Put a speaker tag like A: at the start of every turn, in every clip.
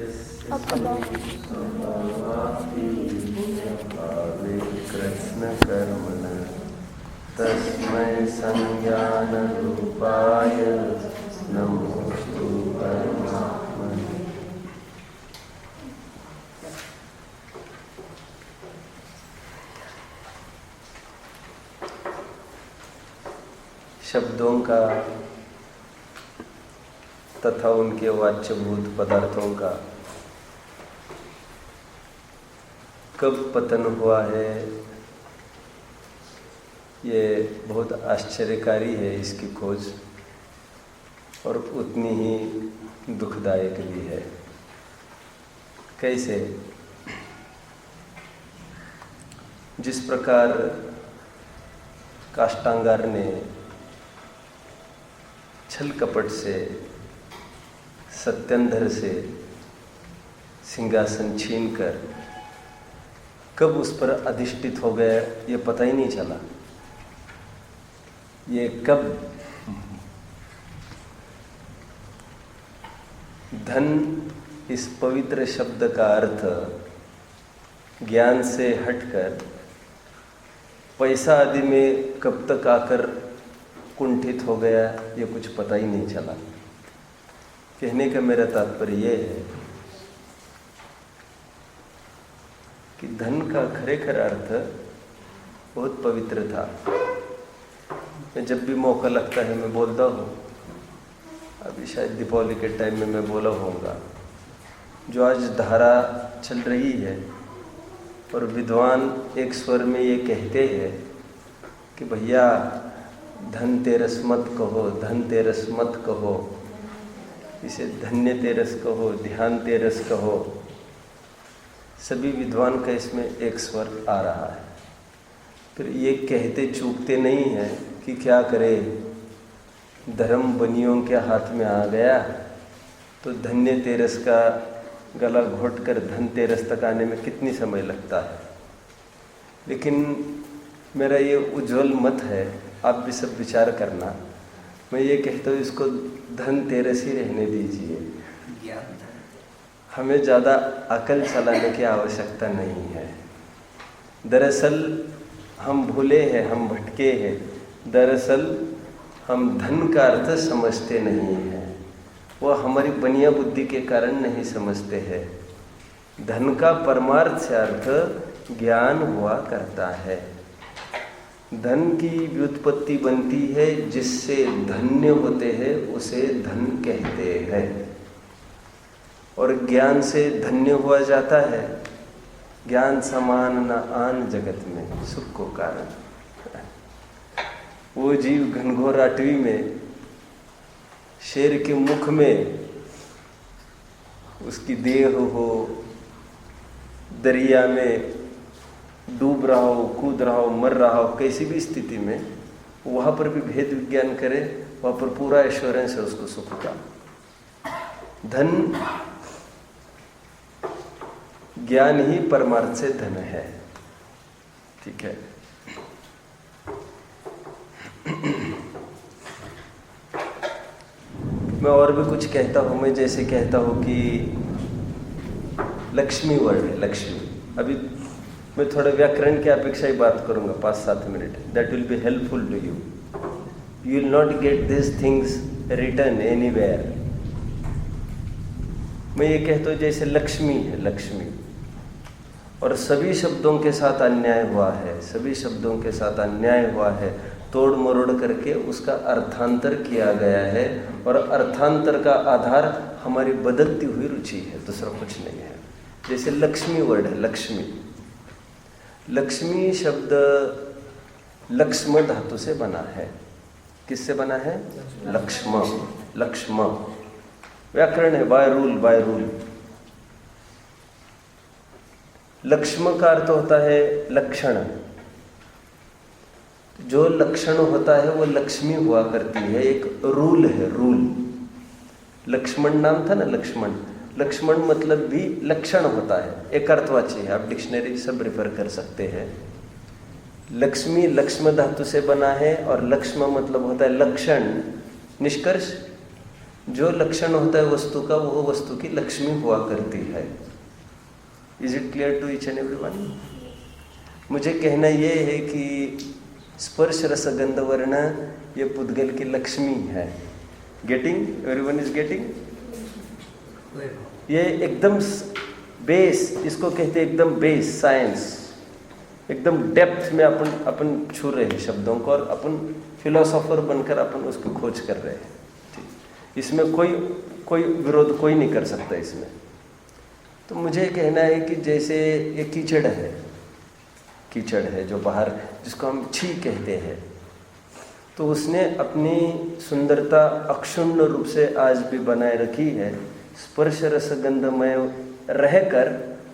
A: कृष्ण कर्मण तस्मै संज्ञान रूपाय नमोस्तु परमात्मने। शब्दों का तथा उनके वाच्यभूत पदार्थों का कब पतन हुआ है, ये बहुत आश्चर्यकारी है इसकी खोज, और उतनी ही दुखदायक भी है। कैसे? जिस प्रकार काष्टांगार ने छल कपट से सत्यंधर से सिंहासन छीनकर कब उस पर अधिष्ठित हो गया ये पता ही नहीं चला। ये कब धन इस पवित्र शब्द का अर्थ ज्ञान से हटकर पैसा आदि में कब तक आकर कुंठित हो गया ये कुछ पता ही नहीं चला। कहने का मेरा तात्पर्य ये है कि धन का खरेखर अर्थ बहुत पवित्र था। मैं जब भी मौका लगता है मैं बोलता हूँ, अभी शायद दीपावली के टाइम में मैं बोला होऊंगा, जो आज धारा चल रही है और विद्वान एक स्वर में ये कहते हैं कि भैया धनतेरस मत कहो, धनतेरस मत कहो, इसे धन्य तेरस कहो, ध्यान तेरस कहो। सभी विद्वान का इसमें एक स्वर आ रहा है। फिर ये कहते चूकते नहीं हैं कि क्या करे, धर्म बनियों के हाथ में आ गया तो धन्य तेरस का गला घोटकर धनतेरस तक आने में कितनी समय लगता है। लेकिन मेरा ये उज्जवल मत है, आप भी सब विचार करना। मैं ये कहता हूँ इसको धनतेरस ही रहने दीजिए। हमें ज़्यादा अकल चलाने की आवश्यकता नहीं है। दरअसल हम भूले हैं, हम भटके हैं। दरअसल हम धन का अर्थ समझते नहीं हैं, वो हमारी बनिया बुद्धि के कारण नहीं समझते हैं। धन का परमार्थ से अर्थ ज्ञान हुआ करता है। धन की व्युत्पत्ति बनती है, जिससे धन्य होते हैं उसे धन कहते हैं, और ज्ञान से धन्य हुआ जाता है। ज्ञान समान न आन जगत में सुख को कारण। वो जीव घनघोर आटवी में शेर के मुख में उसकी देह हो, दरिया में डूब रहा हो, कूद रहा हो, मर रहा हो, कैसी भी स्थिति में वहाँ पर भी भेद विज्ञान करे, वहाँ पर पूरा एश्योरेंस है उसको सुख का। धन ज्ञान ही परमार्थ से धन है। ठीक है। मैं और भी कुछ कहता हूँ। मैं जैसे कहता हूँ कि लक्ष्मी वर्ड है, लक्ष्मी। अभी मैं थोड़ा व्याकरण की अपेक्षा ही बात करूँगा 5-7 minute. That will be helpful to you. You will not get this things return anywhere. मैं ये कहता हूँ जैसे लक्ष्मी है, लक्ष्मी, और सभी शब्दों के साथ अन्याय हुआ है, सभी शब्दों के साथ अन्याय हुआ है, तोड़ मरोड़ करके उसका अर्थांतर किया गया है, और अर्थांतर का आधार हमारी बदलती हुई रुचि है, दूसरा कुछ नहीं है। जैसे लक्ष्मी वर्ड है, लक्ष्मी। लक्ष्मी शब्द लक्ष्म धातु से बना है। किससे बना है? लक्ष्म, लक्ष्म। व्याकरण है, बाय रूल, बाय रूल। लक्ष्म का अर्थ होता है लक्षण। जो लक्षण होता है वो लक्ष्मी हुआ करती है, एक रूल है, रूल। लक्ष्मण नाम था ना, लक्ष्मण। लक्ष्मण मतलब भी लक्षण होता है, एक अर्थवाची है। आप डिक्शनरी सब रिफर कर सकते हैं। लक्ष्मी लक्ष्म धातु से बना है, और लक्ष्म मतलब होता है लक्षण, निष्कर्ष। जो लक्षण होता है वस्तु का, वो वस्तु की लक्ष्मी हुआ करती है। Is it clear to each and everyone? मुझे कहना ये है कि स्पर्श रस गंध वर्ण ये पुद्गल की लक्ष्मी है। गेटिंग? Everyone is getting? ये एकदम बेस, इसको कहते हैं एकदम बेस साइंस, एकदम डेप्थ में अपन छू रहे हैं शब्दों को, और अपन फिलोसोफर बनकर अपन उसको खोज कर रहे हैं। ठीक, इसमें कोई विरोध कोई नहीं कर सकता इसमें। तो मुझे कहना है कि जैसे ये कीचड़ है जो बाहर, जिसको हम छी कहते हैं, तो उसने अपनी सुंदरता अक्षुण्ण रूप से आज भी बनाए रखी है। स्पर्श रस गंधमय रहकर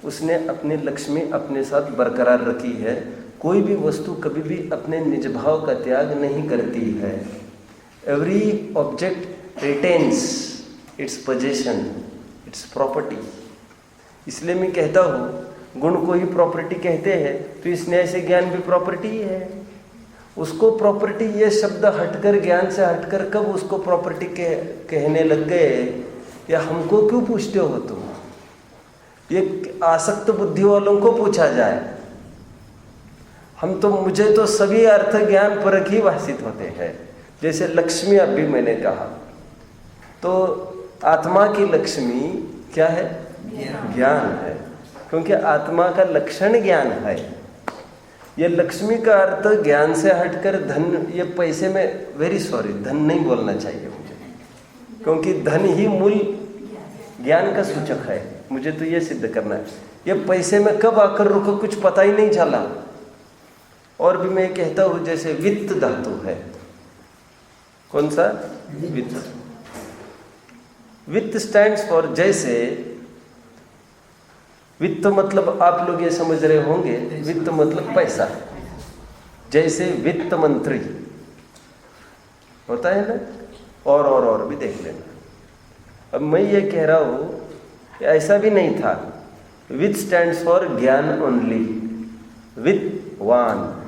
A: उसने अपनी लक्ष्मी अपने साथ बरकरार रखी है। कोई भी वस्तु कभी भी अपने निज भाव का त्याग नहीं करती है। Every object retains it's possession, it's property. इसलिए मैं कहता हूँ गुण को ही प्रॉपर्टी कहते हैं, तो इस न्याय से ज्ञान भी प्रॉपर्टी ही है। उसको प्रॉपर्टी ये शब्द हटकर, ज्ञान से हटकर कब उसको प्रॉपर्टी कहने लग गए, या हमको क्यों पूछते हो तुम? ये आसक्त बुद्धि वालों को पूछा जाए। मुझे तो सभी अर्थ ज्ञान परक ही भाषित होते हैं। जैसे लक्ष्मी अभी मैंने कहा, तो आत्मा की लक्ष्मी क्या है? ज्ञान है, क्योंकि आत्मा का लक्षण ज्ञान है। ये लक्ष्मी का अर्थ ज्ञान से हटकर धन, ये पैसे में, वेरी सॉरी, धन नहीं बोलना चाहिए मुझे, क्योंकि धन ही मूल ज्ञान का सूचक है। मुझे तो ये सिद्ध करना है। ये पैसे में कब आकर रुको कुछ पता ही नहीं चला। और भी मैं कहता हूँ जैसे वित्त धातु है, कौन सा? वित्त। वित्त स्टैंड्स फॉर, जैसे वित्त मतलब आप लोग ये समझ रहे होंगे, वित्त मतलब पैसा। जैसे वित्त मंत्री होता है ना, और भी देख लेना। अब मैं ये कह रहा हूँ ऐसा भी नहीं था। वित्त स्टैंड्स फॉर ज्ञान ओनली।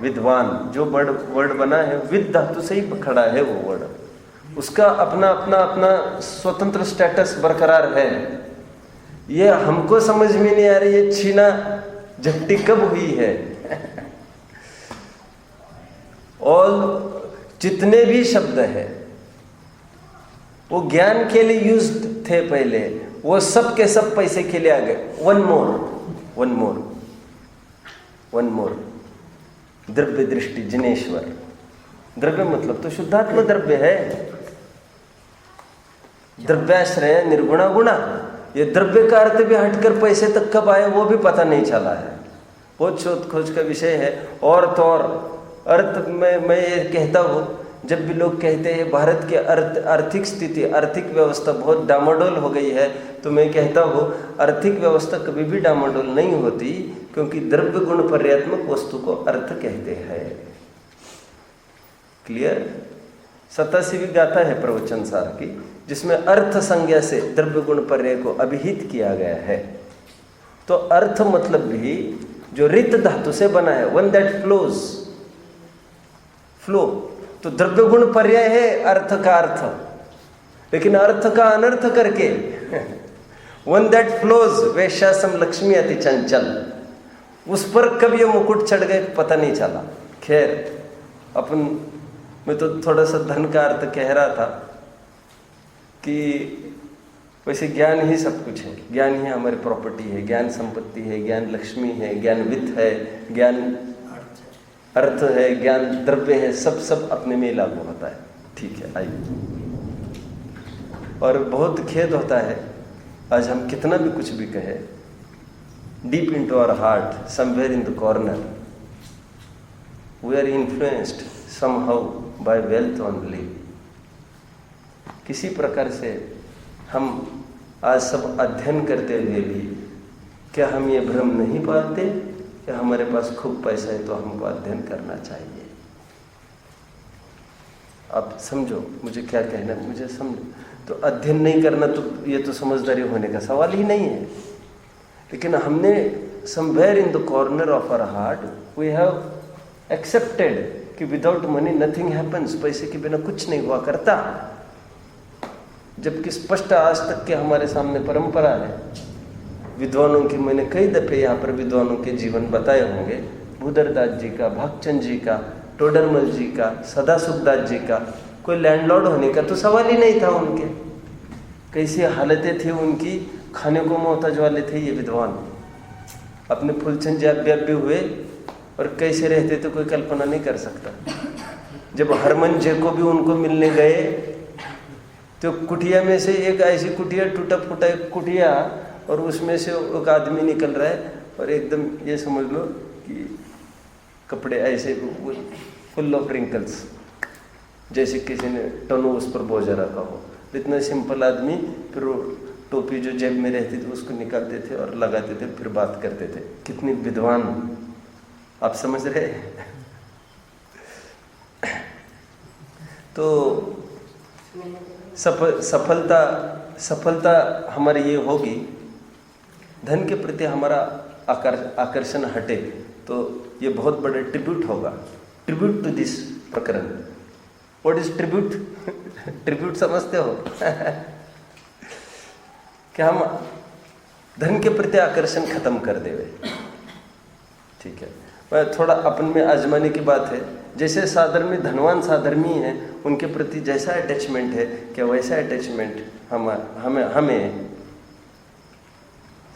A: विद्वान जो वर्ड बना है, वित्त धातु से ही खड़ा है वो वर्ड। उसका अपना स्वतंत्र स्टेटस बरकरार है। ये हमको समझ में नहीं आ रही है छीना झपटी कब हुई है। और जितने भी शब्द है वो ज्ञान के लिए यूज्ड थे पहले, वो सब के सब पैसे के लिए आ गए। वन मोर द्रव्य दृष्टि जिनेश्वर। द्रव्य मतलब तो शुद्धात्म द्रव्य है, द्रव्याश्रय निर्गुणा गुणा। ये द्रव्य का अर्थ भी हटकर पैसे तक कब आए वो भी पता नहीं चला है। बहुत शोध खोज का विषय है। और तो और अर्थ में मैं ये कहता हूँ, जब भी लोग कहते हैं भारत की आर्थिक स्थिति, आर्थिक व्यवस्था बहुत डामाडोल हो गई है, तो मैं कहता हूँ आर्थिक व्यवस्था कभी भी डामाडोल नहीं होती, क्योंकि द्रव्य गुण पर्यात्मक वस्तु को अर्थ कहते हैं। क्लियर? 87वीं गाथा है प्रवचन सार की, जिसमें अर्थ संज्ञा से द्रव्य गुण पर्याय को अभिहित किया गया है। तो अर्थ मतलब भी जो रित धातु से बना है, वन दैट फ्लो, तो द्रव्य गुण पर्याय है अर्थ का अर्थ। लेकिन अर्थ का अनर्थ करके वन दैट फ्लोज वैश्यासम लक्ष्मी अति चंचल, उस पर कब ये मुकुट चढ़ गए पता नहीं चला। खैर, मैं तो थोड़ा सा धन का अर्थ कह रहा था कि वैसे ज्ञान ही सब कुछ है। ज्ञान ही हमारी प्रॉपर्टी है, ज्ञान संपत्ति है, ज्ञान लक्ष्मी है, ज्ञान वित्त है, ज्ञान अर्थ है, ज्ञान द्रव्य है, सब अपने में लागू होता है। ठीक है, आइए। और बहुत खेद होता है आज हम कितना भी कुछ भी कहे, deep into our heart, somewhere in the corner, we are influenced somehow by wealth only. किसी प्रकार से हम आज सब अध्ययन करते हुए भी क्या हम ये भ्रम नहीं पाते कि हमारे पास खूब पैसा है तो हमको अध्ययन करना चाहिए। अब समझो मुझे क्या कहना है, मुझे समझो। तो अध्ययन नहीं करना तो ये तो समझदारी होने का सवाल ही नहीं है। लेकिन हमने somewhere in the corner of our heart we have accepted कि विदाउट मनी नथिंग हैपन्स, पैसे के बिना कुछ नहीं हुआ करता। जबकि स्पष्ट आज तक के हमारे सामने परंपरा है विद्वानों की। मैंने कई दफे यहाँ पर विद्वानों के जीवन बताए होंगे, भूधरदास जी का, भागचंद जी का, टोडरमल जी का, सदा सुखदास जी का। कोई लैंडलॉर्ड होने का तो सवाल ही नहीं था उनके। कैसी हालतें थी उनकी, खाने को मोहताज वाले थे ये विद्वान। अपने फूलचंद जी अव्याप्य हुए और कैसे रहते तो कोई कल्पना नहीं कर सकता। जब हरमन जी को भी उनको मिलने गए तो कुटिया में से एक ऐसी कुटिया, टूटा फूटा एक कुटिया, और उसमें से एक आदमी निकल रहा है और एकदम ये समझ लो कि कपड़े ऐसे फुल ऑफ रिंकल्स, जैसे किसी ने टनो उस पर बोझा रखा हो। इतना सिंपल आदमी, फिर वो टोपी जो जेब में रहती थी उसको निकालते थे और लगाते थे, फिर बात करते थे। कितनी विद्वान, आप समझ रहे। तो सफलता हमारी ये होगी, धन के प्रति हमारा आकर्षण हटे तो ये बहुत बड़ा ट्रिब्यूट होगा। ट्रिब्यूट टू दिस प्रकरण। What is tribute? ट्रिब्यूट समझते हो? कि हम धन के प्रति आकर्षण खत्म कर देवे। ठीक है, मैं थोड़ा अपन में आजमाने की बात है। जैसे साधर्मी, धनवान साधर्मी है, उनके प्रति जैसा अटैचमेंट है, क्या वैसा अटैचमेंट हमें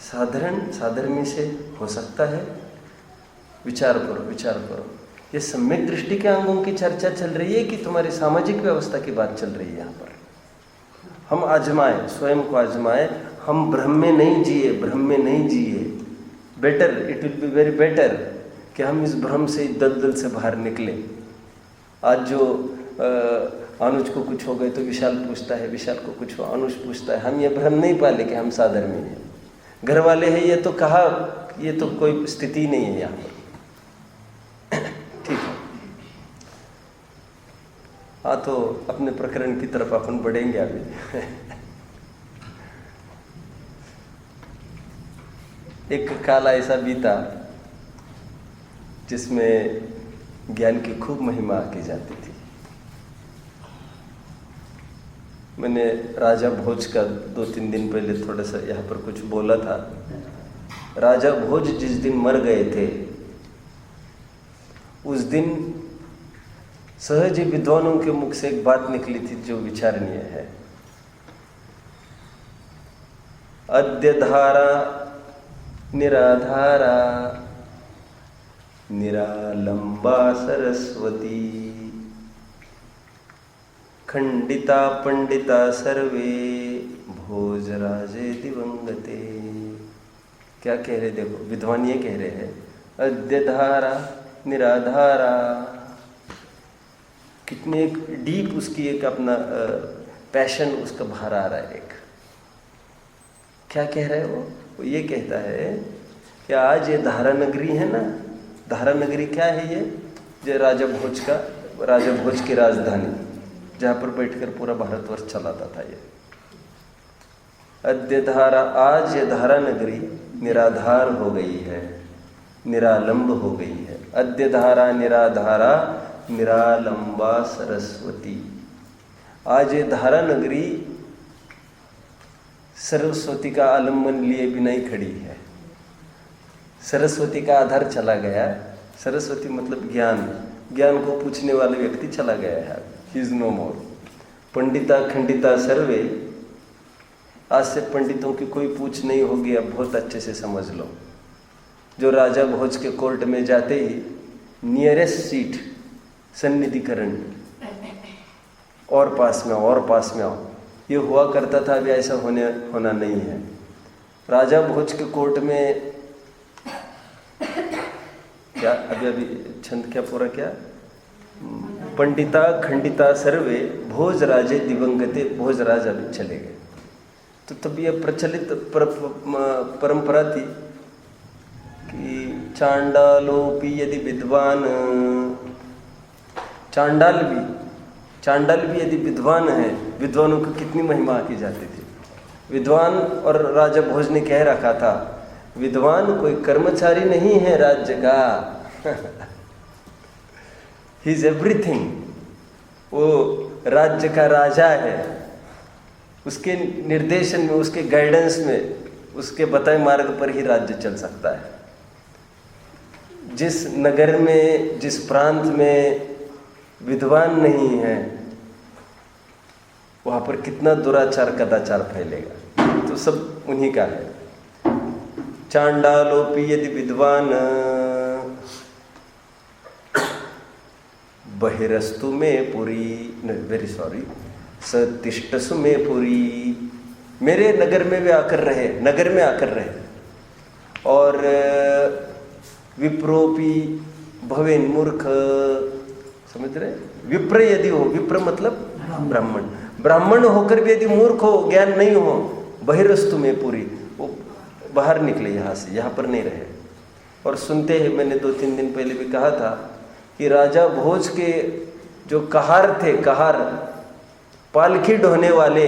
A: साधर्मी से हो सकता है? विचार करो। ये सम्यक दृष्टि के अंगों की चर्चा चल रही है कि तुम्हारी सामाजिक व्यवस्था की बात चल रही है यहाँ पर? हम आजमाए, स्वयं को आजमाए। हम भ्रम में नहीं जिए। Better, it will be very better कि हम इस भ्रम से, दलदल से बाहर निकले। आज जो अनुज को कुछ हो गए तो विशाल पूछता है, विशाल को कुछ हो अनुज पूछता है। हम ये भ्रम नहीं पाले कि हम साधर्मी हैं, घर वाले हैं, ये तो कहा, ये तो कोई स्थिति नहीं है यहाँ पर। ठीक है, हाँ, तो अपने प्रकरण की तरफ अपन बढ़ेंगे अभी। एक काल ऐसा बीता जिसमें ज्ञान की खूब महिमा की जाती थी। मैंने राजा भोज का 2-3 दिन पहले थोड़ा सा यहाँ पर कुछ बोला था। राजा भोज जिस दिन मर गए थे, उस दिन सहज ही विद्वानों के मुख से एक बात निकली थी जो विचारणीय है। अद्य धारा निराधारा निरालंबा सरस्वती, खंडिता पंडिता सर्वे भोजराजे दिवंगते। क्या कह रहे? देखो, विद्वान ये कह रहे हैं, अद्य धारा निराधारा। कितनी एक डीप उसकी एक अपना पैशन उसका बाहर आ रहा है। एक क्या कह रहा है वो ये कहता है कि आज ये धारा नगरी है ना, धारा नगरी क्या है? ये जो राजा भोज की राजधानी, जहाँ पर बैठकर पूरा भारतवर्ष चलाता था। ये अद्य धारा, आज ये धारा नगरी निराधार हो गई है, निरालंब हो गई है। अद्य धारा निराधारा निरालंबा सरस्वती। आज ये धारा नगरी सरस्वती का आलम्बन लिए बिना ही खड़ी है। सरस्वती का आधार चला गया। सरस्वती मतलब ज्ञान को पूछने वाले व्यक्ति चला गया है। ही इज नो मोर। पंडिता खंडिता सर्वे, आज से पंडितों की कोई पूछ नहीं होगी। अब बहुत अच्छे से समझ लो। जो राजा भोज के कोर्ट में जाते ही नियरेस्ट सीट सन्निधिकरण, और पास में आओ, ये हुआ करता था। अभी ऐसा होना नहीं है। राजा भोज के कोर्ट में क्या अभी छंद क्या पूरा क्या? पंडिता खंडिता सर्वे भोज राजे दिवंगते। भोज राज अभी चले गए। तो तब यह प्रचलित परंपरा थी कि चांडालोपि यदि विद्वान, चांडाल भी यदि विद्वान है, विद्वानों की कितनी महिमा की जाती थी। विद्वान, और राजा भोज ने कह रखा था, विद्वान कोई कर्मचारी नहीं है राज्य का। He is everything. वो राज्य का राजा है। उसके निर्देशन में, उसके गाइडेंस में, उसके बताए मार्ग पर ही राज्य चल सकता है। जिस नगर में, जिस प्रांत में विद्वान नहीं है, वहां पर कितना दुराचार कदाचार फैलेगा। तो सब उन्हीं का है। चांडालोपि यदि विद्वान बहिरस्तु में पुरी, वेरी सॉरी, सतिष्ठसु में पुरी, मेरे नगर में वे आकर रहे, नगर में आकर रहे। और विप्रोपी भवेन मूर्ख, समझ रहे? विप्र यदि हो, विप्र मतलब ब्राह्मण, ब्राह्मण होकर भी यदि मूर्ख हो, ज्ञान नहीं हो, बहिरस्तु में पूरी, वो बाहर निकले यहाँ से, यहाँ पर नहीं रहे। और सुनते हैं, मैंने 2-3 दिन पहले भी कहा था कि राजा भोज के जो कहार थे, कहार पालकी ढोने वाले,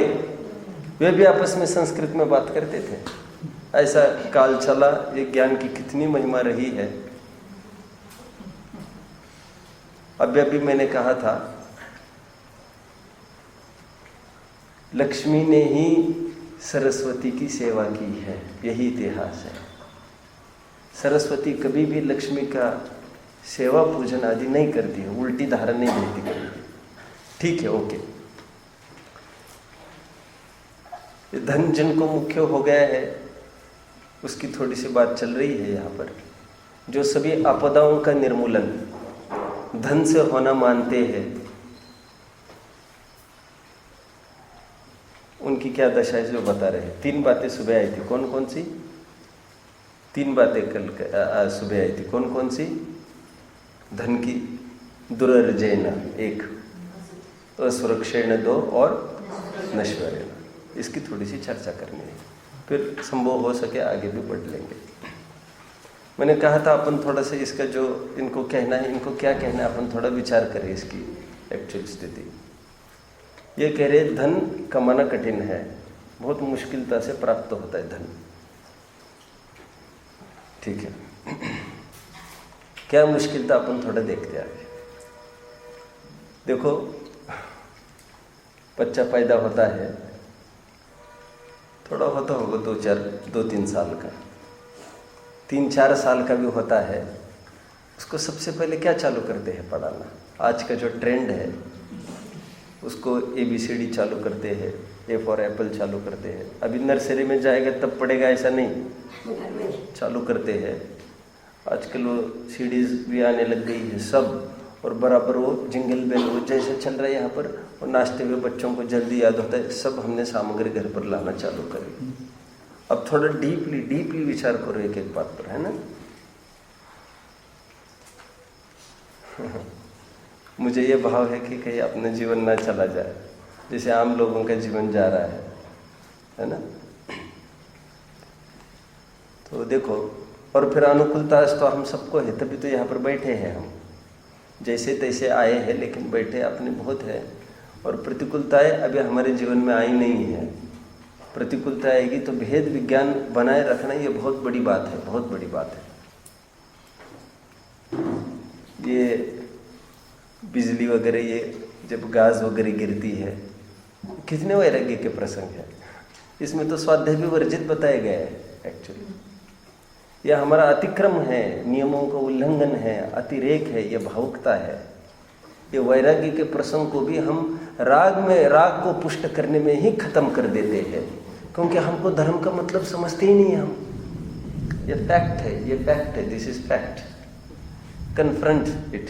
A: वे भी आपस में संस्कृत में बात करते थे। ऐसा काल चला। ये ज्ञान की कितनी महिमा रही है। अभी मैंने कहा था, लक्ष्मी ने ही सरस्वती की सेवा की है, यही इतिहास है। सरस्वती कभी भी लक्ष्मी का सेवा पूजन आदि नहीं करती है, उल्टी धारा नहीं देती कभी। ठीक है, ओके। धन जिनको मुख्य हो गया है, उसकी थोड़ी सी बात चल रही है यहाँ पर। जो सभी आपदाओं का निर्मूलन धन से होना मानते हैं, उनकी क्या दशा है जो बता रहे हैं। 3 बातें सुबह आई थी, कौन कौन सी? 3 बातें कल सुबह आई थी, कौन कौन सी? धन की दुरर्जयना 1, असुरक्षेण 2 और नश्वरेण। इसकी थोड़ी सी चर्चा करनी है, फिर संभव हो सके आगे भी बढ़ लेंगे। मैंने कहा था अपन थोड़ा सा इसका जो इनको कहना है, इनको क्या कहना है, अपन थोड़ा विचार करें इसकी एक्चुअल स्थिति। ये कह रहे धन कमाना कठिन है, बहुत मुश्किलता से प्राप्त होता है धन। ठीक है, क्या मुश्किलता अपन थोड़ा देखते हैं। देखो, बच्चा पैदा होता है, थोड़ा होता होगा 2-3 साल का, 3-4 साल का भी होता है। उसको सबसे पहले क्या चालू करते हैं? पढ़ाना। आज का जो ट्रेंड है, उसको ABCD चालू करते हैं, A फॉर एप्पल चालू करते हैं। अभी नर्सरी में जाएगा तब पढ़ेगा ऐसा नहीं, चालू करते हैं। आजकल वो CDs भी आने लग गई है सब, और बराबर वो जिंगल बेल वो जैसे चल रहा है यहाँ पर, और नाचते हुए बच्चों को जल्दी याद होता है। सब हमने सामग्री घर पर लाना चालू करी। अब थोड़ा डीपली विचार करो एक एक बात पर, है ना। मुझे ये भाव है कि कहीं अपना जीवन ना चला जाए जैसे आम लोगों का जीवन जा रहा है ना। तो देखो, और फिर अनुकूलता तो हम सबको है, तभी तो यहाँ पर बैठे हैं हम। जैसे तैसे आए हैं, लेकिन बैठे अपने बहुत है। और प्रतिकूलताएं अभी हमारे जीवन में आई नहीं है। प्रतिकूलता आएगी तो भेद विज्ञान बनाए रखना ये बहुत बड़ी बात है, बहुत बड़ी बात है। ये बिजली वगैरह, ये जब गाज वगैरह गिरती है, कितने वैराग्य के प्रसंग है। इसमें तो स्वाध्याय भी वर्जित बताया गया है एक्चुअली। यह हमारा अतिक्रम है, नियमों का उल्लंघन है, अतिरेक है, यह भावुकता है। ये वैराग्य के प्रसंग को भी हम राग को पुष्ट करने में ही खत्म कर देते हैं, क्योंकि हमको धर्म का मतलब समझते ही नहीं हम। ये फैक्ट है, ये फैक्ट है, this is fact, confront it.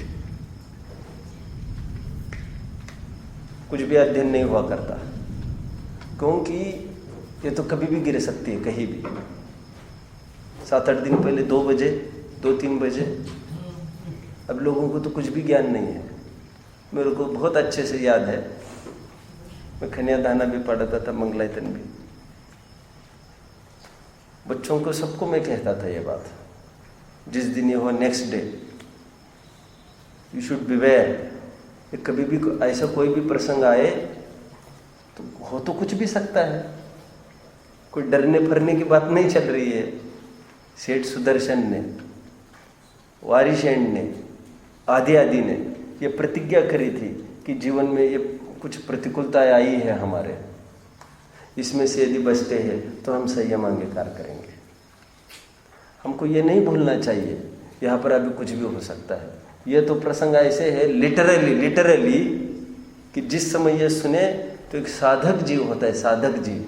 A: कुछ भी अध्ययन नहीं हुआ करता, क्योंकि ये तो कभी भी गिर सकती है, कहीं भी। 7-8 दिन पहले 2 बजे, 2-3 बजे, अब लोगों को तो कुछ भी ज्ञान नहीं है। मेरे को बहुत अच्छे से याद है, मैं खनिया दाना भी पढ़ाता था, मंगलायतन भी। बच्चों को सबको मैं कहता था ये बात, जिस दिन ये हो next day you should beware. कभी भी ऐसा कोई भी प्रसंग आए तो हो तो कुछ भी सकता है, कोई डरने फरने की बात नहीं चल रही है। सेठ सुदर्शन ने, वारिशेन ने, आदि ने ये प्रतिज्ञा करी थी कि जीवन में ये कुछ प्रतिकूलताएं आई है हमारे, इसमें से यदि बचते हैं तो हम संयम अंगीकार करेंगे। हमको ये नहीं भूलना चाहिए, यहाँ पर अभी कुछ भी हो सकता है। ये तो प्रसंग ऐसे है लिटरली कि जिस समय ये सुने तो एक साधक जीव होता है, साधक जीव,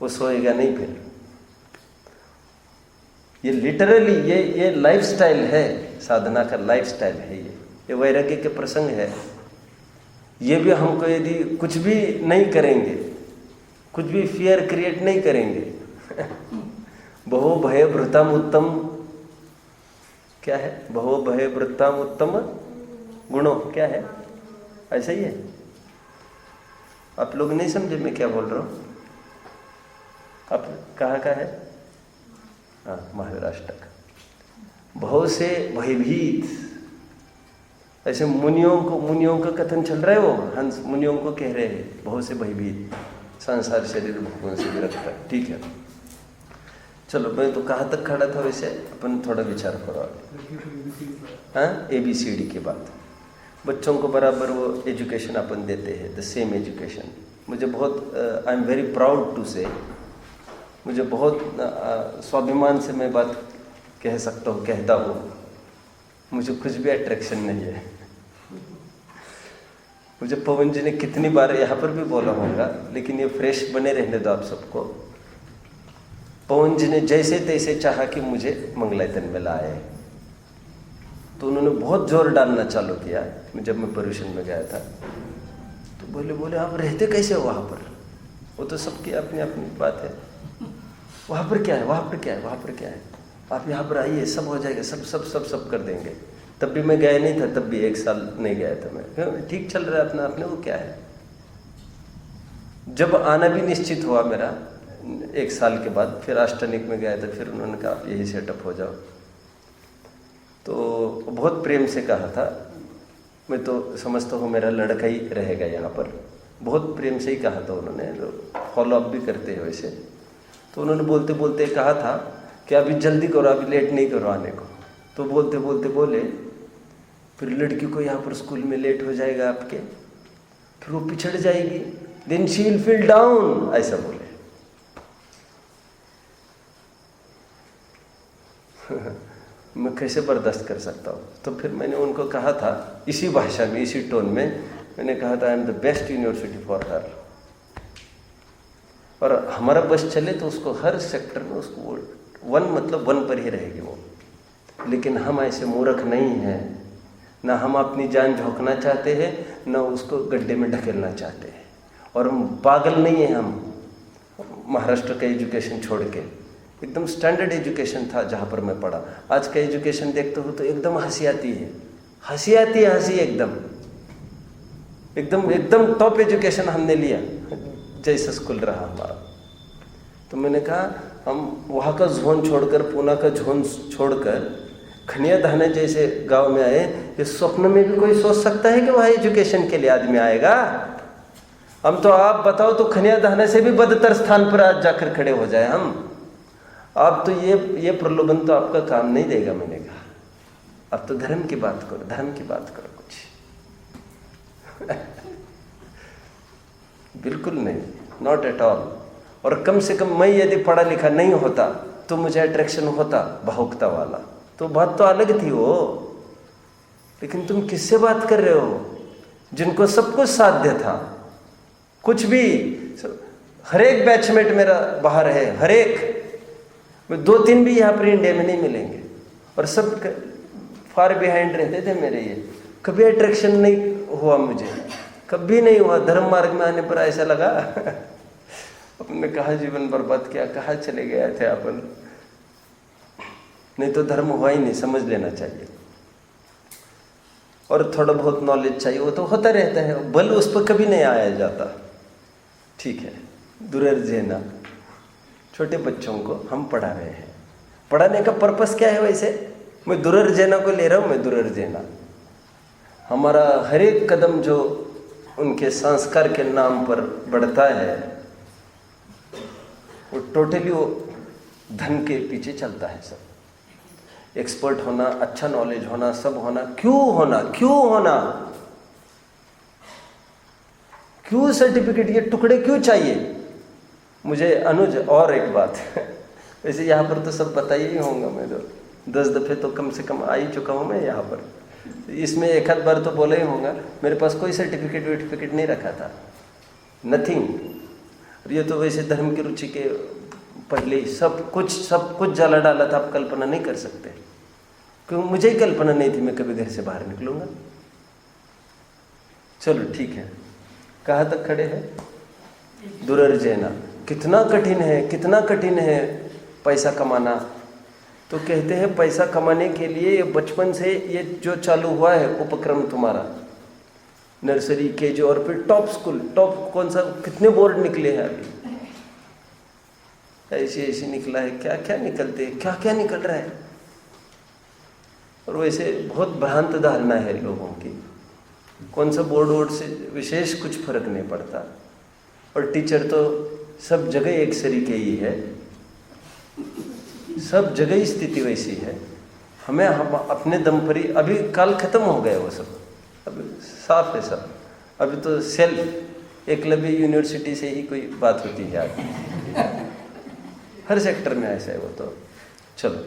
A: वो सोएगा नहीं फिर। ये लिटरली ये लाइफस्टाइल है, साधना का लाइफस्टाइल है ये वैराग्य के प्रसंग है। ये भी हमको यदि कुछ भी नहीं करेंगे, कुछ भी फियर क्रिएट नहीं करेंगे बहु भय भृतम उत्तम, क्या है? बहु भय भृतम उत्तम गुणों, क्या है? ऐसा ही है। आप लोग नहीं समझे मैं क्या बोल रहा हूँ? आप कहाँ का है? हाँ, महाराष्ट्र का। बहु से भयभीत, ऐसे मुनियों का कथन चल रहा है, वो हंस मुनियों को कह रहे हैं बहु से भयभीत, संसार शरीर भोगों से विरक्त है। ठीक है, चलो मैं तो कहाँ तक खड़ा था, वैसे अपन थोड़ा विचार करो आगे। हाँ, ABCD की बात। बच्चों को बराबर वो एजुकेशन अपन देते हैं, द सेम एजुकेशन। मुझे बहुत I am very proud to say, मुझे बहुत स्वाभिमान से मैं बात कह सकता हूँ, कहता हूँ, मुझे कुछ भी अट्रैक्शन नहीं है। मुझे पवन जी ने कितनी बार यहाँ पर भी बोला होगा, लेकिन ये फ्रेश बने रहने दो आप सबको। पवन जी ने जैसे तैसे चाहा कि मुझे मंगलायतन में लाए, तो उन्होंने बहुत जोर डालना चालू किया। जब मैं पर्यूषण में गया था तो बोले आप रहते कैसे हो वहाँ पर? वो तो सबकी अपनी अपनी बात है। वहाँ पर क्या है, वहाँ पर क्या है, वहाँ पर क्या है, आप यहाँ पर आइए, सब हो जाएगा, सब कर देंगे। तब भी मैं गया नहीं था, तब भी 1 साल नहीं गया था मैं। ठीक चल रहा है अपना अपने, वो क्या है। जब आना भी निश्चित हुआ मेरा 1 साल के बाद, फिर अष्टनिक में गया था, फिर उन्होंने कहा यही सेटअप हो जाओ। तो बहुत प्रेम से कहा था, मैं तो समझता हूँ मेरा लड़का ही रहेगा यहाँ पर। बहुत प्रेम से ही कहा था उन्होंने, फॉलो अप भी करते हैं वैसे। तो उन्होंने बोलते बोलते कहा था कि अभी जल्दी करो, अभी लेट नहीं करो आने को। तो बोलते बोलते बोले फिर लड़की को यहाँ पर स्कूल में लेट हो जाएगा आपके, फिर वो पिछड़ जाएगी, then she will feel down, ऐसा बोले। मैं कैसे बर्दाश्त कर सकता हूँ? तो फिर मैंने उनको कहा था इसी भाषा में, इसी टोन में, मैंने कहा था I am the best university for her. और हमारा बस चले तो उसको हर सेक्टर में उसको 1 मतलब 1 पर ही रहेगी वो। लेकिन हम ऐसे मूर्ख नहीं हैं, ना हम अपनी जान झोंकना चाहते हैं, ना उसको गड्ढे में ढकेलना चाहते हैं। और हम पागल नहीं हैं। हम महाराष्ट्र का एजुकेशन छोड़ के, एकदम स्टैंडर्ड एजुकेशन था जहाँ पर मैं पढ़ा। आज का एजुकेशन देखते हो तो एकदम हंसी आती है, हंसी एकदम टॉप एजुकेशन हमने लिया, जैसा स्कूल रहा हमारा। तो मैंने कहा हम वहाँ का जोन छोड़कर, पूना का जोन छोड़कर खनिया धाने जैसे गांव में आए। ये स्वप्न में भी कोई सोच सकता है कि वहाँ एजुकेशन के लिए आदमी आएगा? हम तो, आप बताओ तो, खनिया धाने से भी बदतर स्थान पर आज जाकर खड़े हो जाए हम। आप तो ये प्रलोभन तो आपका काम नहीं देगा। मैंने कहा अब तो धर्म की बात करो, धर्म की बात करो कुछ। बिल्कुल नहीं, नॉट एट ऑल। और कम से कम मैं यदि पढ़ा लिखा नहीं होता तो मुझे अट्रैक्शन होता भावुकता वाला, तो बात तो अलग थी वो। लेकिन तुम किससे बात कर रहे हो जिनको सब कुछ साध्य था, कुछ भी। हर एक बैचमेट मेरा बाहर है, हर एक। 2-3 भी यहाँ पर इंडिया में नहीं मिलेंगे, और सब फार बिहाइंड रहते थे मेरे। ये कभी अट्रैक्शन नहीं हुआ मुझे, कभी नहीं हुआ। धर्म मार्ग में आने पर ऐसा लगा अपने कहा जीवन बर्बाद किया, कहाँ चले गए थे अपन। नहीं तो धर्म हुआ ही नहीं, समझ लेना चाहिए। और थोड़ा बहुत नॉलेज चाहिए, वो तो होता रहता है, बल उस पर कभी नहीं आया जाता। ठीक है, दुर्जेना छोटे बच्चों को हम पढ़ा रहे हैं। पढ़ाने का पर्पस क्या है वैसे? मैं दुर्जेना को ले रहा हूँ, मैं दुर्जेना। हमारा हर एक कदम जो उनके संस्कार के नाम पर बढ़ता है, वो टोटली वो धन के पीछे चलता है। सब एक्सपर्ट होना, अच्छा नॉलेज होना, सब होना। क्यों सर्टिफिकेट, ये टुकड़े क्यों चाहिए? मुझे अनुज और एक बात वैसे यहाँ पर तो सब बताइए ही होंगे, मैं तो 10 दफ़े तो कम से कम आ ही चुका हूँ मैं यहाँ पर, इसमें एक आध बार तो बोला ही होगा। मेरे पास कोई सर्टिफिकेट नहीं रखा था, नथिंग। और ये तो वैसे धर्म की रुचि के पहले ही सब कुछ जाला डाला था, आप कल्पना नहीं कर सकते, क्योंकि मुझे ही कल्पना नहीं थी मैं कभी घर से बाहर निकलूंगा। चलो ठीक है, कहाँ तक खड़े हैं? दुरर्जेना, कितना कठिन है पैसा कमाना। तो कहते हैं पैसा कमाने के लिए बचपन से ये जो चालू हुआ है उपक्रम तुम्हारा, नर्सरी केजी और फिर टॉप स्कूल, टॉप कौन सा, कितने बोर्ड निकले हैं अभी, ऐसे निकला है, क्या निकलते हैं, क्या निकल रहा है। और वैसे बहुत भ्रांत धारणा है लोगों की, कौन सा बोर्ड से विशेष कुछ फर्क नहीं पड़ता। और टीचर तो सब जगह एक सरीके ही है, सब जगह स्थिति वैसी है। हम अपने दम पर ही, अभी काल खत्म हो गया वो सब, अभी साफ है सब। अभी तो सेल्फ एकलव्य यूनिवर्सिटी से ही कोई बात होती है आगे, हर सेक्टर में ऐसा है वो तो। चलो,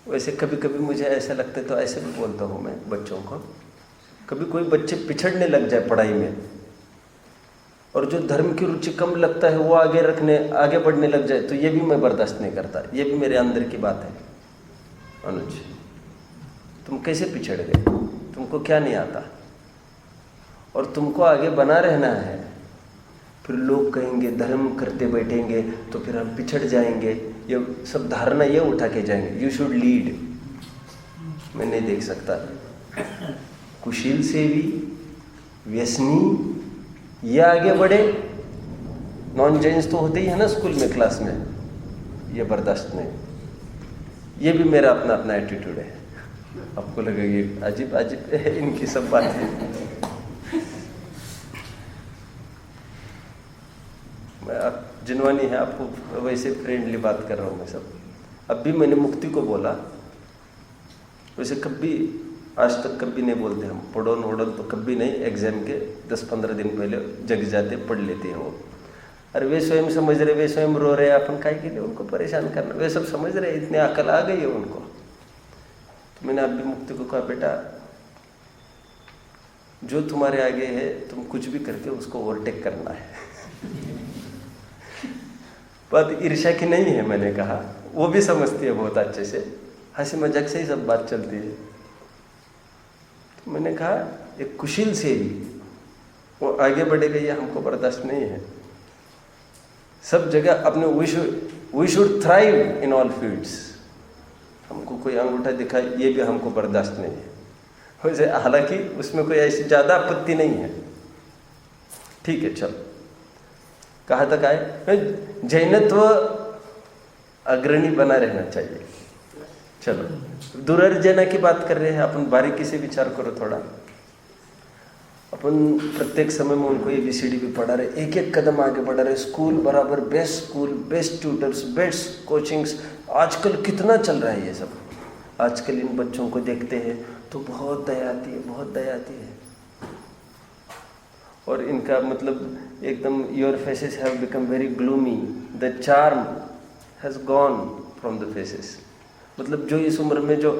A: वैसे कभी कभी मुझे ऐसा लगता है, तो ऐसे भी बोलता हूँ मैं बच्चों को, कभी कोई बच्चे पिछड़ने लग जाए पढ़ाई में, और जो धर्म की रुचि कम लगता है वो आगे बढ़ने लग जाए, तो ये भी मैं बर्दाश्त नहीं करता। ये भी मेरे अंदर की बात है। अनुज, तुम कैसे पिछड़ गए, तुमको क्या नहीं आता, और तुमको आगे बना रहना है। फिर लोग कहेंगे धर्म करते बैठेंगे तो फिर हम पिछड़ जाएंगे, ये सब धारणा ये उठा के जाएंगे। You should lead. मैं नहीं देख सकता कुशील सेवी, व्यसनी ये आगे बढ़े, नॉन जेन्स तो होते ही है ना स्कूल में, क्लास में, ये बर्दाश्त नहीं। ये भी मेरा अपना एटीट्यूड है। आपको लगेगी अजीब इनकी सब बातें। मैं जिनवानी है, आपको वैसे फ्रेंडली बात कर रहा हूँ मैं सब। अब भी मैंने मुक्ति को बोला, वैसे कभी आज तक कभी नहीं बोलते हम, पढ़ोन वोड़ोन तो कभी नहीं। एग्जाम के 10-15 दिन पहले जग जाते, पढ़ लेते हैं वो। अरे वे स्वयं समझ रहे, वे स्वयं रो रहे, अपन काहे के लिए उनको परेशान करना, वे सब समझ रहे, इतनी अकल आ गई है उनको। तो मैंने अभी मुक्ति को कहा, बेटा जो तुम्हारे आगे है तुम कुछ भी करके उसको ओवरटेक करना है। बात ईर्ष्या की नहीं है, मैंने कहा, वो भी समझती है बहुत अच्छे से, हंसी मजाक से ही सब बात चलती है। तो मैंने कहा एक कुशील से ही वो आगे बढ़ेगा, ये हमको बर्दाश्त नहीं है। सब जगह अपने we should thrive in all fields. हमको कोई अंगूठा दिखाए ये भी हमको बर्दाश्त नहीं है। वैसे हालांकि उसमें कोई ऐसी ज़्यादा आपत्ति नहीं है। ठीक है, चलो कहाँ तक आए? जैनत्व अग्रणी बना रहना चाहिए। चलो दुरर्जना की बात कर रहे हैं अपन, बारीकी से विचार करो थोड़ा। अपन प्रत्येक समय में उनको ABCD भी पढ़ा रहे, एक एक कदम आगे बढ़ा रहे। स्कूल बराबर best school, best tutors, best coachings, आजकल कितना चल रहा है ये सब। आजकल इन बच्चों को देखते हैं तो बहुत दया आती है, बहुत दया आती है। और इनका मतलब एकदम your faces have become very gloomy, the charm has gone from the faces. मतलब जो इस उम्र में जो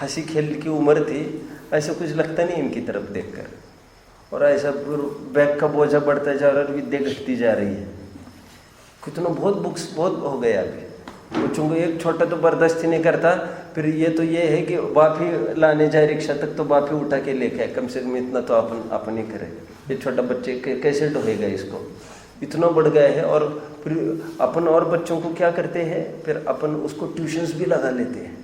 A: हंसी खेल की उम्र थी, ऐसा कुछ लगता नहीं इनकी तरफ देखकर। और ऐसा बैग का बोझा बढ़ता जा रहा है, विद्या घटती जा रही है। कितना बहुत बुक्स बहुत हो गया अभी बच्चों को। एक छोटा तो बर्दाश्त ही नहीं करता, फिर ये तो ये है कि बाप ही लाने जाए रिक्शा तक तो बाप ही उठा के लेके आए, कम से कम इतना तो अपन ही करें। ये छोटा बच्चे कैसे ढोएगा इसको, इतना बढ़ गया है। और फिर अपन और बच्चों को क्या करते हैं, फिर अपन उसको ट्यूशन्स भी लगा लेते हैं।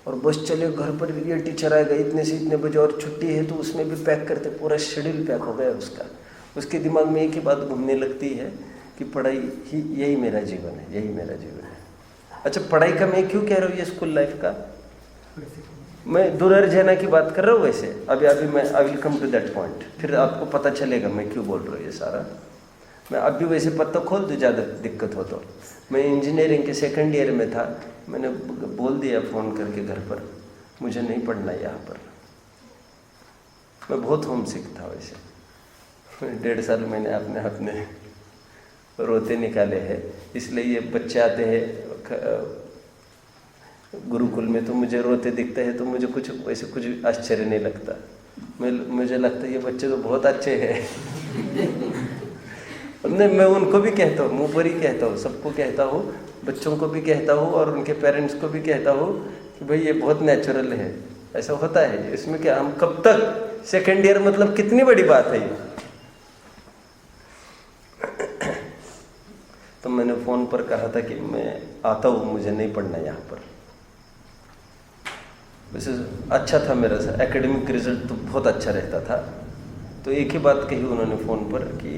A: और बस चले घर पर ये टीचर आएगा इतने से इतने बजे, और छुट्टी है तो उसमें भी पैक करते, पूरा शेड्यूल पैक हो गया उसका। उसके दिमाग में एक ही बात घूमने लगती है कि पढ़ाई ही, यही मेरा जीवन है, यही मेरा जीवन है। अच्छा, पढ़ाई का मैं क्यों कह रहा हूँ ये स्कूल लाइफ का? मैं दुरर्जना की बात कर रहा हूँ। वैसे अभी मैं I will come to that point, फिर आपको पता चलेगा मैं क्यों बोल रहा हूँ ये सारा। मैं अभी वैसे पत्ता खोल दूँ ज़्यादा दिक्कत हो तो। मैं इंजीनियरिंग के 2nd ईयर में था, मैंने बोल दिया फ़ोन करके घर पर, मुझे नहीं पढ़ना यहाँ पर। मैं बहुत होमसिक था वैसे। 1.5 साल मैंने अपने रोते निकाले हैं। इसलिए ये बच्चे आते हैं गुरुकुल में तो मुझे रोते दिखते हैं तो मुझे कुछ वैसे कुछ आश्चर्य नहीं लगता। मुझे लगता है ये बच्चे तो बहुत अच्छे हैं। मैं उनको भी कहता हूँ, मुँह पर ही कहता हूँ, सबको कहता हूँ, बच्चों को भी कहता हूँ और उनके पेरेंट्स को भी कहता हूँ कि भाई ये बहुत नेचुरल है, ऐसा होता है। इसमें क्या, हम कब तक 2nd ईयर मतलब कितनी बड़ी बात है ये। तो मैंने फ़ोन पर कहा था कि मैं आता हूँ, मुझे नहीं पढ़ना यहाँ पर। वैसे अच्छा था मेरा एकेडमिक रिजल्ट तो बहुत अच्छा रहता था। तो एक ही बात कही उन्होंने फ़ोन पर कि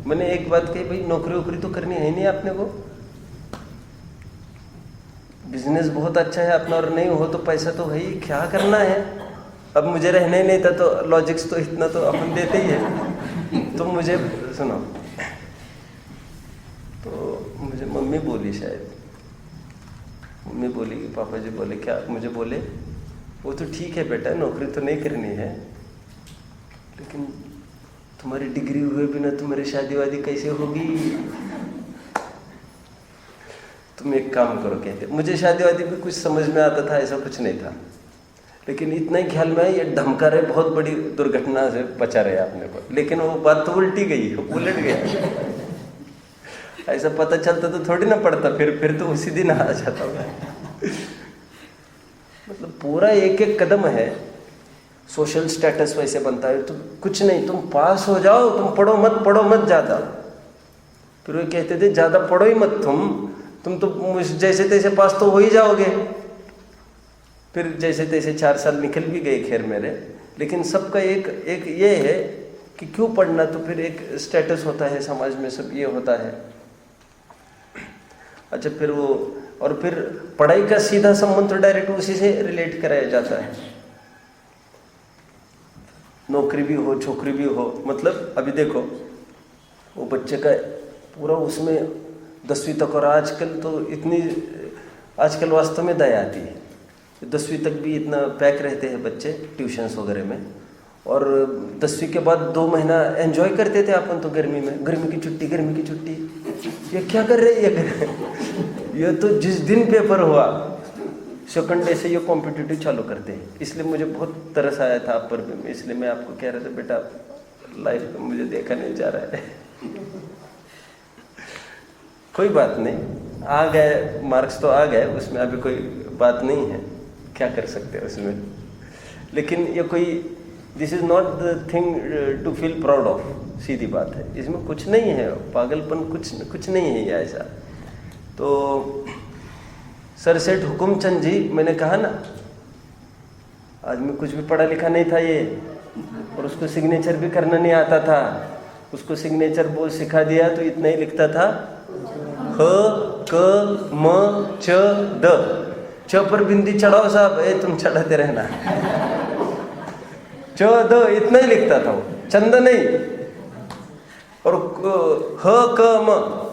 A: मैंने एक बात कही, भाई नौकरी वोकरी तो करनी है नहीं आपने को, बिजनेस बहुत अच्छा है अपना और नहीं हो तो पैसा तो है ही, क्या करना है। अब मुझे रहना ही नहीं था तो लॉजिक्स तो इतना तो अपन देते ही है। तो मुझे सुनो, तो मुझे मम्मी बोली, शायद मम्मी बोली, पापा जी बोले क्या, मुझे बोले वो तो ठीक है बेटा, नौकरी तो नहीं करनी है, लेकिन तुम्हारी डिग्री हुए बिना तुम्हारी शादी वादी कैसे होगी। तुम एक काम करो, कहते। मुझे शादी वादी भी कुछ समझ में आता था, ऐसा कुछ नहीं था, लेकिन इतना ही ख्याल में है ये धमका रहे, बहुत बड़ी दुर्घटना से बचा रहे अपने को। लेकिन वो बात तो उल्टी गई, उलट गया। ऐसा पता चलता तो थोड़ी ना पड़ता, फिर तो उसी दिन आ जाता होगा। मतलब पूरा एक एक कदम है, सोशल स्टेटस वैसे बनता है। तो कुछ नहीं, तुम पास हो जाओ, तुम पढ़ो मत ज़्यादा। फिर वो कहते थे ज़्यादा पढ़ो ही मत तुम तो जैसे तैसे पास तो हो ही जाओगे। फिर जैसे तैसे 4 साल निकल भी गए खैर मेरे। लेकिन सबका एक ये है कि क्यों पढ़ना, तो फिर एक स्टेटस होता है समाज में, सब ये होता है। अच्छा, फिर वो और फिर पढ़ाई का सीधा संबंध तो डायरेक्ट उसी से रिलेट कराया जाता है। नौकरी भी हो, छोकरी भी हो, मतलब अभी देखो वो बच्चे का पूरा उसमें 10वीं तक, और आजकल वास्तव में दया आती है। 10वीं तक भी इतना पैक रहते हैं बच्चे ट्यूशन्स वगैरह में, और 10वीं के बाद 2 महीना एंजॉय करते थे अपन तो गर्मी में, गर्मी की छुट्टी। ये क्या कर रहे हैं ये तो जिस दिन पेपर हुआ 2nd डे से ये कॉम्पिटिटिव चालू करते हैं। इसलिए मुझे बहुत तरस आया था आप पर भी, इसलिए मैं आपको कह रहा था बेटा लाइफ में मुझे देखा नहीं जा रहा है। कोई बात नहीं, आ गए मार्क्स तो आ गए, उसमें अभी कोई बात नहीं है, क्या कर सकते हैं उसमें। लेकिन ये कोई this is not the thing to feel proud of, सीधी बात है। इसमें कुछ नहीं है, पागलपन कुछ नहीं है ये ऐसा। तो सर सेठ हुकुमचंद जी, मैंने कहा ना आदमी कुछ भी पढ़ा लिखा नहीं था ये, और उसको सिग्नेचर भी करना नहीं आता था। उसको सिग्नेचर बोल सिखा दिया तो इतना ही लिखता था, ह क म च द। च पर बिंदी चढ़ाओ साहब, तुम चढ़ाते रहना। च द इतना ही लिखता था वो, चंद नहीं। और ह क म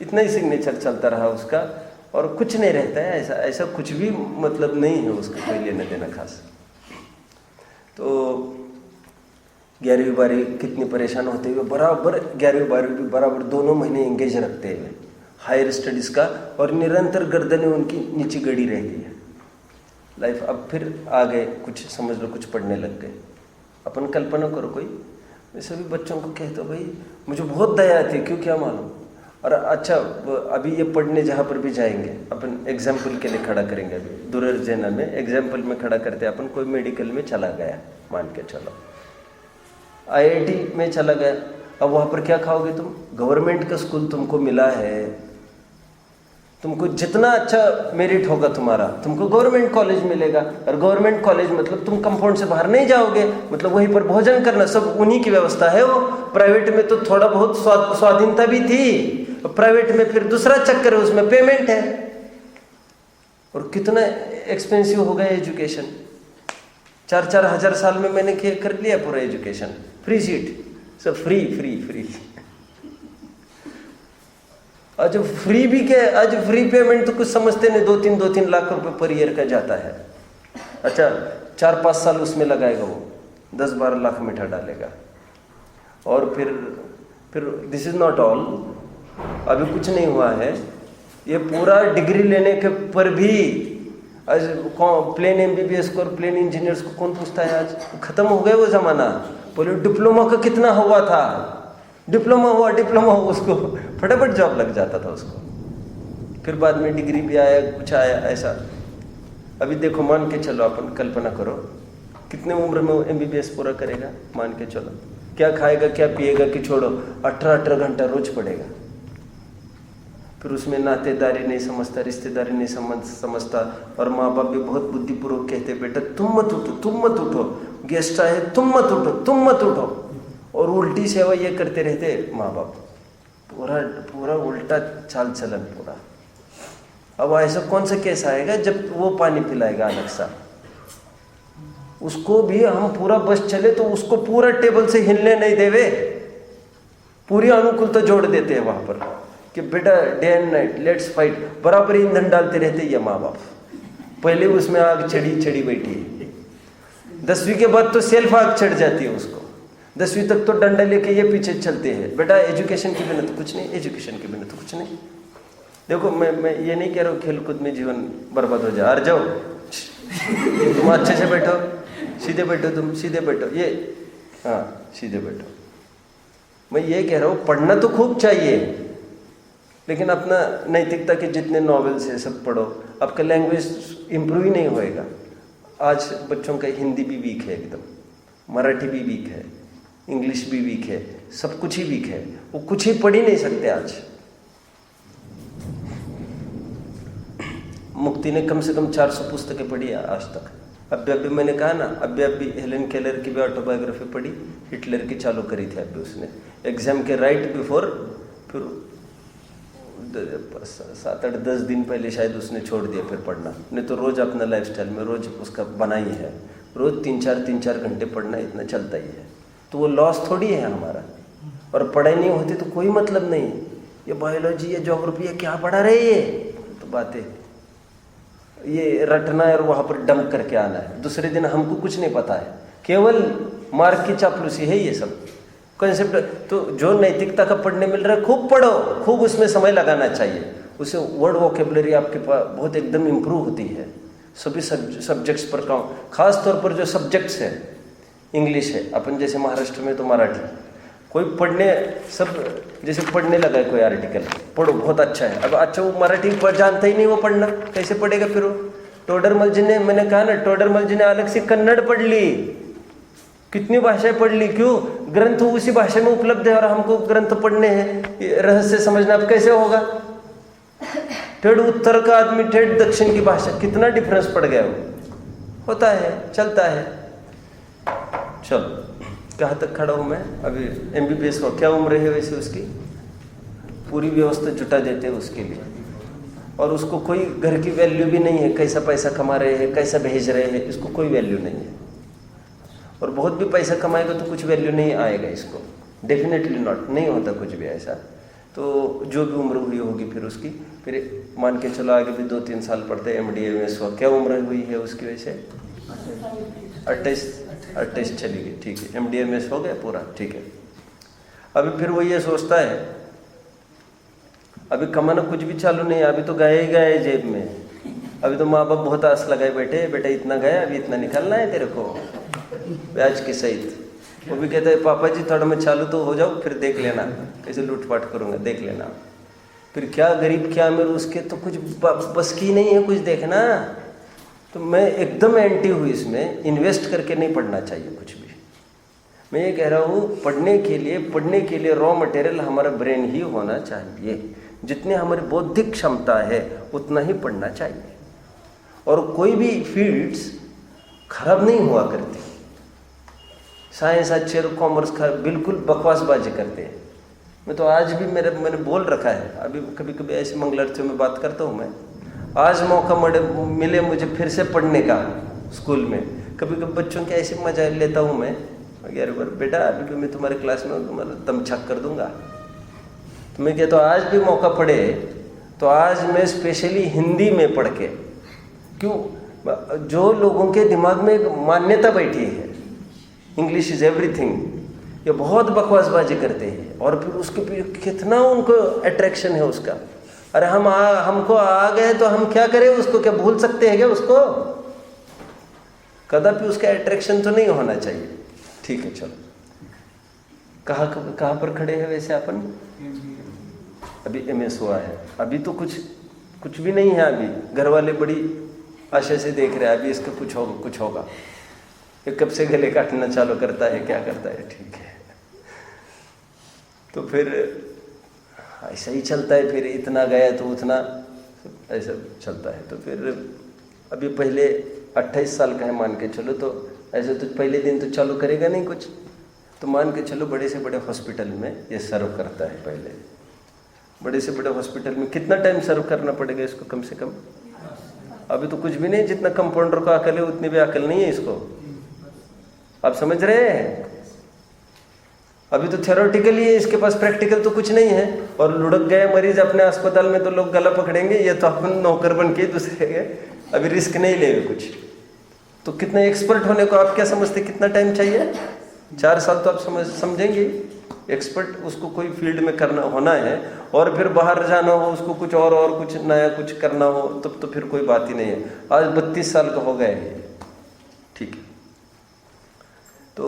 A: इतना ही सिग्नेचर चलता रहा उसका, और कुछ नहीं रहता है ऐसा कुछ भी मतलब नहीं है उसका, कोई लेना देना खास। तो 11वीं 12वीं कितनी परेशान होते हुए बराबर 11वीं 12वीं भी बराबर दोनों महीने एंगेज रखते हैं हायर स्टडीज़ का, और निरंतर गर्दनें उनकी नीचे गड़ी रहती है लाइफ। अब फिर आ गए, कुछ समझ लो कुछ पढ़ने लग गए। अपन कल्पना करो कोई, मैं सभी बच्चों को कहता भाई मुझे बहुत दया आती है, क्यों क्या मालूम। और अच्छा अभी ये पढ़ने जहाँ पर भी जाएंगे, अपन एग्जाम्पल के लिए खड़ा करेंगे, अभी दुर्जना में एग्जाम्पल में खड़ा करते हैं अपन। कोई मेडिकल में चला गया, मान के चलो IIT में चला गया, अब वहाँ पर क्या खाओगे तुम। गवर्नमेंट का स्कूल तुमको मिला है, तुमको जितना अच्छा मेरिट होगा तुम्हारा, तुमको गवर्नमेंट कॉलेज मिलेगा। और गवर्नमेंट कॉलेज मतलब तुम कंपाउंड से बाहर नहीं जाओगे, मतलब वहीं पर भोजन करना, सब उन्हीं की व्यवस्था है। वो प्राइवेट में तो थोड़ा बहुत स्वाधीनता भी थी, प्राइवेट में फिर दूसरा चक्कर है, उसमें पेमेंट है। और कितना एक्सपेंसिव हो गया एजुकेशन। 4-4 हज़ार साल में मैंने कर लिया पूरा एजुकेशन, फ्री सीट, सब फ्री। आज फ्री भी क्या, आज फ्री पेमेंट तो कुछ समझते नहीं, 2-3 लाख रुपए पर ईयर का जाता है। अच्छा 4-5 साल उसमें लगाएगा वो, 10-12 लाख मीठा डालेगा। और फिर दिस इज नॉट ऑल, अभी कुछ नहीं हुआ है, ये पूरा डिग्री लेने के पर भी प्लेन MBBS को और प्लेन इंजीनियर्स को कौन पूछता है आज? खत्म हो गया वो जमाना। बोले डिप्लोमा का कितना हुआ था, डिप्लोमा हुआ, उसको फटाफट जॉब लग जाता था उसको। फिर बाद में डिग्री भी आया, कुछ आया ऐसा। अभी देखो, मान के चलो, अपन कल्पना करो कितने उम्र में वो MBBS पूरा करेगा, मान के चलो। क्या खाएगा क्या पिएगा कि छोड़ो, 18 घंटा रोज पड़ेगा। फिर उसमें नातेदारी नहीं समझता, रिश्तेदारी नहीं समझता, और माँ बाप भी बहुत बुद्धिपूर्वक कहते बेटा तुम मत उठो, गेस्ट आए तुम मत उठो, और उल्टी सेवा ये करते रहते माँ बाप। पूरा उल्टा चाल चलन पूरा। अब ऐसा कौन सा केस आएगा जब वो पानी पिलाएगा अलग सा, उसको भी हम पूरा बस चले तो उसको पूरा टेबल से हिलने नहीं देवे, पूरी अनुकूलता जोड़ देते हैं वहां पर कि बेटा day and night let's fight, बराबर ईंधन डालते रहते ये माँ बाप। पहले उसमें आग चढ़ी बैठी है, 10वीं के बाद तो सेल्फ आग चढ़ जाती है उसको। 10वीं तक तो डंडा लेके ये पीछे चलते हैं, बेटा एजुकेशन के बिना तो कुछ नहीं, एजुकेशन के बिना तो कुछ नहीं। देखो मैं ये नहीं कह रहा हूँ खेलकूद में जीवन बर्बाद हो जाए, हार जाओ, तुम अच्छे से बैठो, सीधे बैठो, तुम सीधे बैठो, ये हाँ सीधे बैठो। मैं ये कह रहा हूँ पढ़ना तो खूब चाहिए, लेकिन अपना नैतिकता के जितने नॉवेल्स हैं सब पढ़ो, आपका लैंग्वेज इम्प्रूव ही नहीं होएगा। आज बच्चों का हिंदी भी वीक है एकदम, मराठी भी वीक है, इंग्लिश भी वीक है, सब कुछ ही वीक है, वो कुछ ही पढ़ ही नहीं सकते आज। मुक्ति ने कम से कम 400 पुस्तकें पढ़ी है आज तक। अभी मैंने कहा ना, अभी हेलेन केलर की भी ऑटोबायोग्राफी पढ़ी, हिटलर की चालू करी थी अभी उसने, एग्जाम के राइट बिफोर, फिर 7-8-10 दिन पहले शायद उसने छोड़ दिया फिर पढ़ना। नहीं तो रोज अपना लाइफस्टाइल में रोज उसका बना ही है, रोज 3-4 घंटे पढ़ना इतना चलता ही है। तो वो लॉस थोड़ी है हमारा, और पढ़ाई नहीं होती तो कोई मतलब नहीं। ये बायोलॉजी, ये ज्योग्राफी, ये क्या पढ़ा रहे ये तो बातें, ये रटना है और वहाँ पर डंप करके आना है। दूसरे दिन हमको कुछ नहीं पता है, केवल मार्क की चापलूसी है ये सब कंसेप्ट। तो जो नैतिकता का पढ़ने मिल रहा है खूब पढ़ो, खूब उसमें समय लगाना चाहिए, उससे वर्ड वोकेबलरी आपके पास बहुत एकदम इम्प्रूव होती है। सभी सब्जेक्ट्स पर काम, खास तौर पर जो सब्जेक्ट्स है, इंग्लिश है, अपन जैसे महाराष्ट्र में तो मराठी, कोई पढ़ने सब जैसे पढ़ने लगा है कोई आर्टिकल, पढ़ो बहुत अच्छा है। अब अच्छा वो मराठी जानता ही नहीं, वो पढ़ना कैसे पढ़ेगा फिर वो? टोडरमल जी ने, मैंने कहा ना, टोडरमल जी ने अलग से कन्नड़ पढ़ ली, कितनी भाषाएं पढ़ ली, क्यों? ग्रंथ उसी भाषा में उपलब्ध है और हमको ग्रंथ पढ़ने हैं, रहस्य समझना अब कैसे होगा? ठेठ उत्तर का आदमी ठेठ दक्षिण की भाषा, कितना डिफरेंस पड़ गया वो, होता है, चलता है। चलो कहाँ तक खड़ा हूँ मैं? अभी MBBS को क्या उम्र है वैसे उसकी? पूरी व्यवस्था जुटा देते हैं उसके लिए, और उसको कोई घर की वैल्यू भी नहीं है, कैसा पैसा कमा रहे हैं, कैसा भेज रहे हैं, इसको कोई वैल्यू नहीं है। और बहुत भी पैसा कमाएगा तो कुछ वैल्यू नहीं आएगा इसको, डेफिनेटली नॉट, नहीं होता कुछ भी ऐसा। तो जो भी उम्र हुई होगी फिर उसकी, फिर मान के चलो आगे भी 2-3 साल पढ़ते MDA में, इसको क्या उम्र हुई है उसकी वैसे? 28 चली गई, ठीक है, MDA में हो गया पूरा, ठीक है। अभी फिर वो ये सोचता है अभी कमाना कुछ भी चालू नहीं है, अभी तो गए ही गए जेब में, अभी तो माँ बाप बहुत आस लगाए बैठे, बेटा इतना गया, अभी इतना निकालना है तेरे को ब्याज के सहित। वो भी कहता है पापा जी थोड़ा मैं चालू तो हो जाओ, फिर देख लेना कैसे लूटपाट करूँगा, देख लेना। फिर क्या गरीब क्या अमीर, उसके तो कुछ बस की नहीं है कुछ देखना। तो मैं एकदम एंटी हूँ इसमें, इन्वेस्ट करके नहीं पढ़ना चाहिए कुछ भी। मैं ये कह रहा हूँ पढ़ने के लिए रॉ मटेरियल हमारा ब्रेन ही होना चाहिए, जितनी हमारी बौद्धिक क्षमता है उतना ही पढ़ना चाहिए। और कोई भी फील्ड्स खराब नहीं हुआ करती, साइंस अच्छे और कॉमर्स खराब, बिल्कुल बकवासबाजी करते हैं। मैं तो आज भी मैंने बोल रखा है, अभी कभी कभी ऐसे मंगलारतियों में बात करता हूँ मैं, आज मौका मिले मुझे फिर से पढ़ने का स्कूल में, कभी कभी बच्चों के ऐसे मजा लेता हूँ मैं, यार बेटा अभी भी मैं तुम्हारे क्लास में तुम्हारा दम छक कर दूंगा। तो मैं कहता हूँ आज भी मौका पड़े तो आज मैं स्पेशली हिंदी में पढ़ के, क्यों? जो लोगों के दिमाग में एक मान्यता बैठी है इंग्लिश इज एवरीथिंग, ये बहुत बकवासबाजी करते हैं और फिर उसके पीछे कितना उनको अट्रैक्शन है उसका। अरे हमको आ गए तो हम क्या करें उसको, क्या भूल सकते हैं क्या उसको? कदापि उसका अट्रैक्शन तो नहीं होना चाहिए। ठीक है, चलो कहाँ पर खड़े हैं वैसे अपन? अभी MS हुआ है, अभी तो कुछ भी नहीं है। अभी घर वाले बड़ी आशा से देख रहे हैं, अभी इसका कुछ होगा। ये कब से गले काटना चालू करता है, क्या करता है? ठीक है, तो फिर ऐसा ही चलता है। फिर इतना गया तो उतना ऐसा चलता है। तो फिर अभी पहले 28 साल का है मान के चलो, तो ऐसे तो पहले दिन तो चालू करेगा नहीं कुछ, तो मान के चलो बड़े से बड़े हॉस्पिटल में ये सर्व करता है। पहले बड़े से बड़े हॉस्पिटल में कितना टाइम सर्व करना पड़ेगा इसको? कम से कम अभी तो कुछ भी नहीं, जितना कंपाउंडर को अकल है उतनी भी अकल नहीं है इसको। आप समझ रहे हैं? अभी तो थ्योरेटिकली है, इसके पास प्रैक्टिकल तो कुछ नहीं है। और लुढ़क गए मरीज अपने अस्पताल में तो लोग गला पकड़ेंगे, ये तो अपन नौकर बन के दूसरे के अभी रिस्क नहीं लेंगे कुछ। तो कितना एक्सपर्ट होने को आप क्या समझते, कितना टाइम चाहिए? 4 साल तो आप समझेंगे। एक्सपर्ट उसको कोई फील्ड में करना होना है और फिर बाहर जाना हो उसको, कुछ और कुछ नया कुछ करना हो, तब तो फिर कोई बात ही नहीं है। आज 32 साल का हो गया है, ठीक है, तो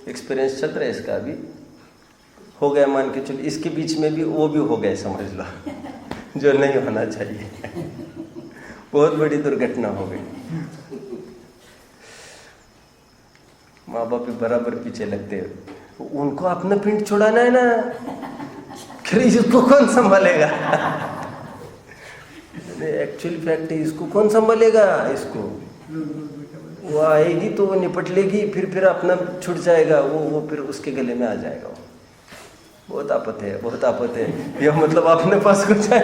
A: एक्सपीरियंस चल रहा है इसका, अभी हो गया मान के चलिए। इसके बीच में भी वो भी हो गए समझ लो, जो नहीं होना चाहिए। बहुत बड़ी दुर्घटना हो गई। माँ बाप भी बराबर पीछे लगते हैं, उनको अपना पिंड छुड़ाना है ना, फिर इसको कौन संभालेगा? एक्चुअली फैक्ट है, इसको कौन संभालेगा? इसको वो आएगी तो वो निपट लेगी, फिर अपना छूट जाएगा, वो फिर उसके गले में आ जाएगा। बहुत आफत है, बहुत आफत है। यह मतलब अपने पास कुछ है,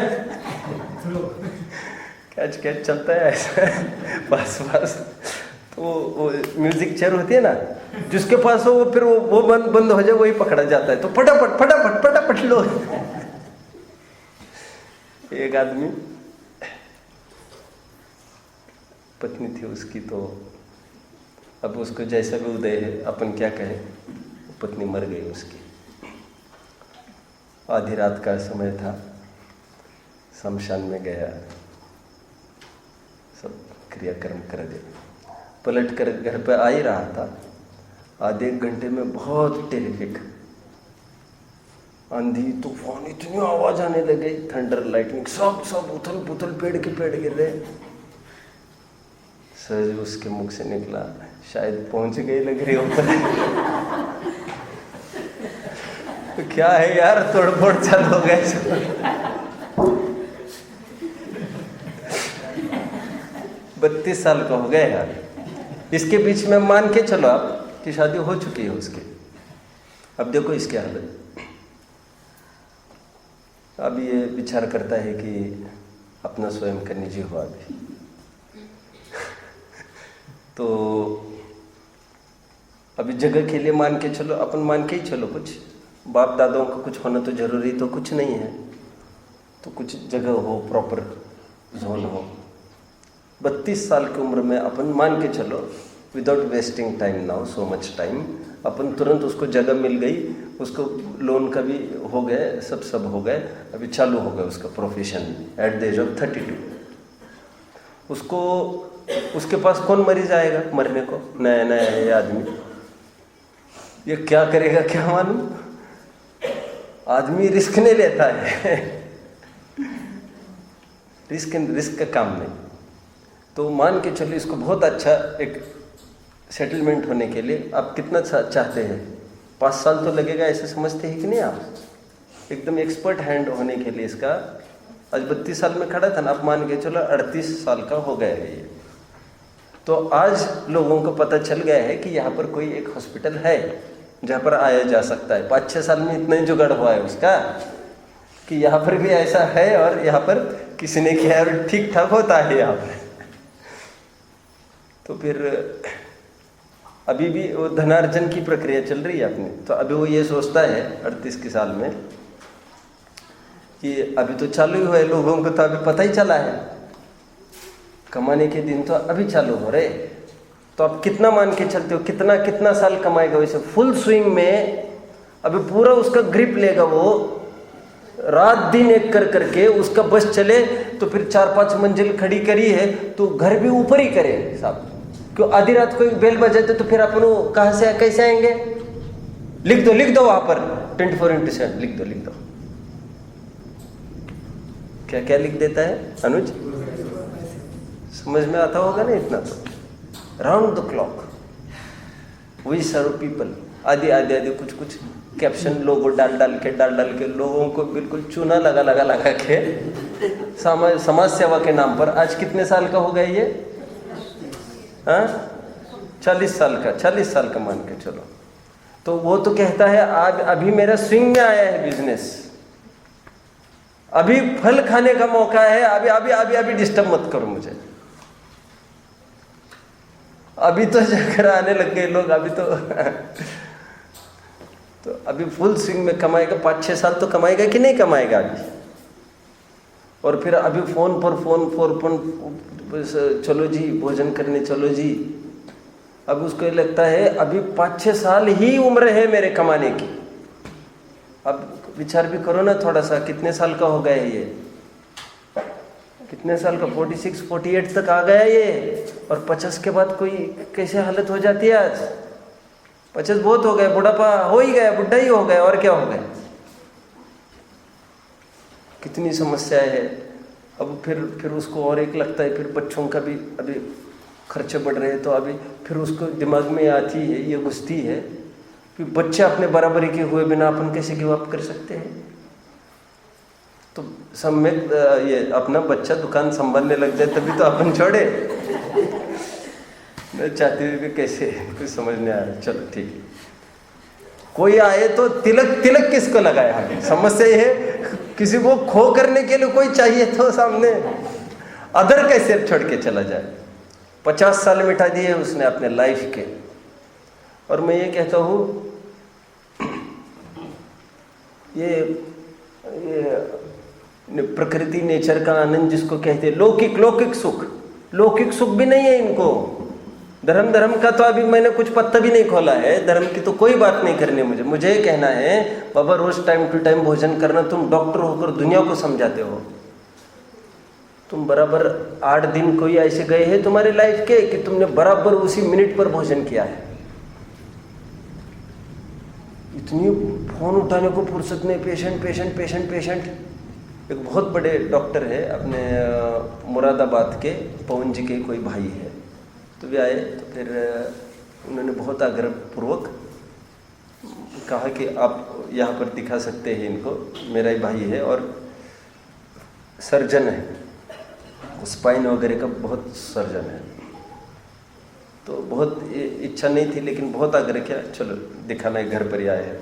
A: कैच चलता है ऐसा पास। तो वो म्यूजिक चेयर होती है ना, जिसके पास हो वो फिर वो बंद हो जाए, वही पकड़ा जाता है। तो फटाफट लो। एक आदमी, पत्नी थी उसकी, तो अब उसको जैसा भी उदय है, अपन क्या कहें, पत्नी मर गई उसकी। आधी रात का समय था, शमशान में गया, सब क्रियाक्रम कर दिया। पलट कर घर पे आ ही रहा था, आधे एक घंटे में बहुत टेरिफिक आंधी तूफान, इतनी आवाज आने लगी, थंडर लाइटनिंग, सब उथल पुथल, पेड़ के पेड़ गिर रहे। सहज उसके मुख से निकला, शायद पहुंच गई लग रही ऊपर। तो क्या है यार, तोड़फोड़ चालू हो गए। 32 साल का हो गया यार। इसके बीच में मान के चलो आप कि शादी हो चुकी है उसकी। अब देखो इसकी हालत। अब ये विचार करता है कि अपना स्वयं का निजी हुआ भी। तो अभी जगह के लिए मान के चलो, अपन मान के ही चलो, कुछ बाप दादाओं का कुछ होना तो जरूरी तो कुछ नहीं है, तो कुछ जगह हो, प्रॉपर जोन हो। 32 साल की उम्र में अपन मान के चलो, without wasting time now, so much time, अपन तुरंत उसको जगह मिल गई, उसको लोन का भी हो गए, सब हो गए, अभी चालू हो गया उसका profession at the age of 32। उसको उसके पास कौन मरीज आएगा मरने को? नया ये आदमी, ये क्या करेगा क्या मालूम। आदमी रिस्क नहीं लेता है। रिस्क का काम नहीं। तो मान के चलिए इसको बहुत अच्छा एक सेटलमेंट होने के लिए आप कितना चाहते हैं? 5 साल तो लगेगा, ऐसे समझते हैं कि नहीं आप? एकदम एक्सपर्ट हैंड होने के लिए इसका, आज 32 साल में खड़ा था ना, आप मान के चलो 38 साल का हो गया है ये। तो आज लोगों को पता चल गया है कि यहाँ पर कोई एक हॉस्पिटल है जहाँ पर आया जा सकता है। 5-6 साल में इतना ही जुगाड़ हुआ है उसका कि यहाँ पर भी ऐसा है और यहाँ पर किसी ने किया और ठीक ठाक होता है यहाँ पर। तो फिर अभी भी वो धनार्जन की प्रक्रिया चल रही है अपनी। तो अभी वो ये सोचता है 38 के साल में कि अभी तो चालू ही हुआ है, लोगों को तो अभी पता ही चला है, कमाने के दिन तो अभी चालू हो रहे, तो आप कितना मान के चलते हो, कितना कितना साल कमाएगा वैसे फुल स्विंग में? अभी पूरा उसका ग्रिप लेगा वो, रात दिन एक कर करके उसका बस चले तो फिर 4-5 मंजिल खड़ी करी है तो घर भी ऊपर ही करे साहब। क्यों आधी रात को एक बेल बजाते तो फिर अपन कहाँ से कैसे आएंगे? लिख दो वहां पर 24/7 लिख दो। क्या क्या लिख देता है अनुज? समझ में आता होगा ना इतना तो। Round the clock we serve people, आदि कुछ कैप्शन लोगो डाल के लोगों को बिल्कुल चूना लगा के समाज सेवा के नाम पर। आज कितने साल का हो गया ये? 40 साल का मान के चलो। तो वो तो कहता है अभी मेरा स्विंग में आया है बिजनेस, अभी फल खाने का मौका है, अभी डिस्टर्ब मत करो मुझे। अभी तो जाकर आने लग गए लोग, अभी तो अभी फुल स्विंग में कमाएगा। 5-6 साल तो कमाएगा कि नहीं कमाएगा अभी? और फिर अभी फोन पर चलो जी भोजन करने चलो जी। अब उसको लगता है अभी 5-6 साल ही उम्र है मेरे कमाने की। अब विचार भी करो ना थोड़ा सा, कितने साल का हो गया है ये? कितने साल का? 46-48 तक आ गया ये। और 50 के बाद कोई कैसे हालत हो जाती है आज? 50 बहुत हो गए, बुढ़ापा हो ही गया, बुढ़ा ही हो गया, और क्या हो गया? कितनी समस्याएं है। अब फिर उसको और एक लगता है, फिर बच्चों का भी अभी खर्चे बढ़ रहे हैं तो अभी फिर उसको दिमाग में आती है, ये घुसती है कि बच्चे अपने बराबरी के हुए बिना अपन कैसे गिव अप कर सकते हैं। तो समय ये अपना बच्चा दुकान संभालने लग जाए तभी तो अपन छोड़े। मैं चाहती हूँ कि कैसे, कुछ समझ नहीं आ रहा। चलो ठीक है, कोई आए तो तिलक किसको लगाए? हमें समस्या ये है, किसी को खो करने के लिए कोई चाहिए तो सामने, अदर कैसे छोड़ के चला जाए। 50 साल मिटा दिए उसने अपने लाइफ के। और मैं ये कहता हूँ ये प्रकृति नेचर का आनंद जिसको कहते हैं, लौकिक सुख भी नहीं है इनको। धर्म का तो अभी मैंने कुछ पत्ता भी नहीं खोला है। धर्म की तो कोई बात नहीं करनी मुझे ये कहना है बाबा रोज टाइम टू टाइम भोजन करना। तुम डॉक्टर होकर दुनिया को समझाते हो, तुम बराबर 8 दिन कोई ऐसे गए हैं तुम्हारे लाइफ के कि तुमने बराबर उसी मिनट पर भोजन किया है। इतनी फोन उठाने को फुर्सत नहीं, पेशेंट। एक बहुत बड़े डॉक्टर है अपने मुरादाबाद के, पवन जी के कोई भाई है, तो वे आए तो फिर उन्होंने बहुत आग्रहपूर्वक कहा कि आप यहाँ पर दिखा सकते हैं इनको, मेरा ही भाई है और सर्जन है, स्पाइन वगैरह का बहुत सर्जन है। तो बहुत इच्छा नहीं थी लेकिन बहुत आग्रह किया, चलो दिखाना है, घर पर ही आए हैं।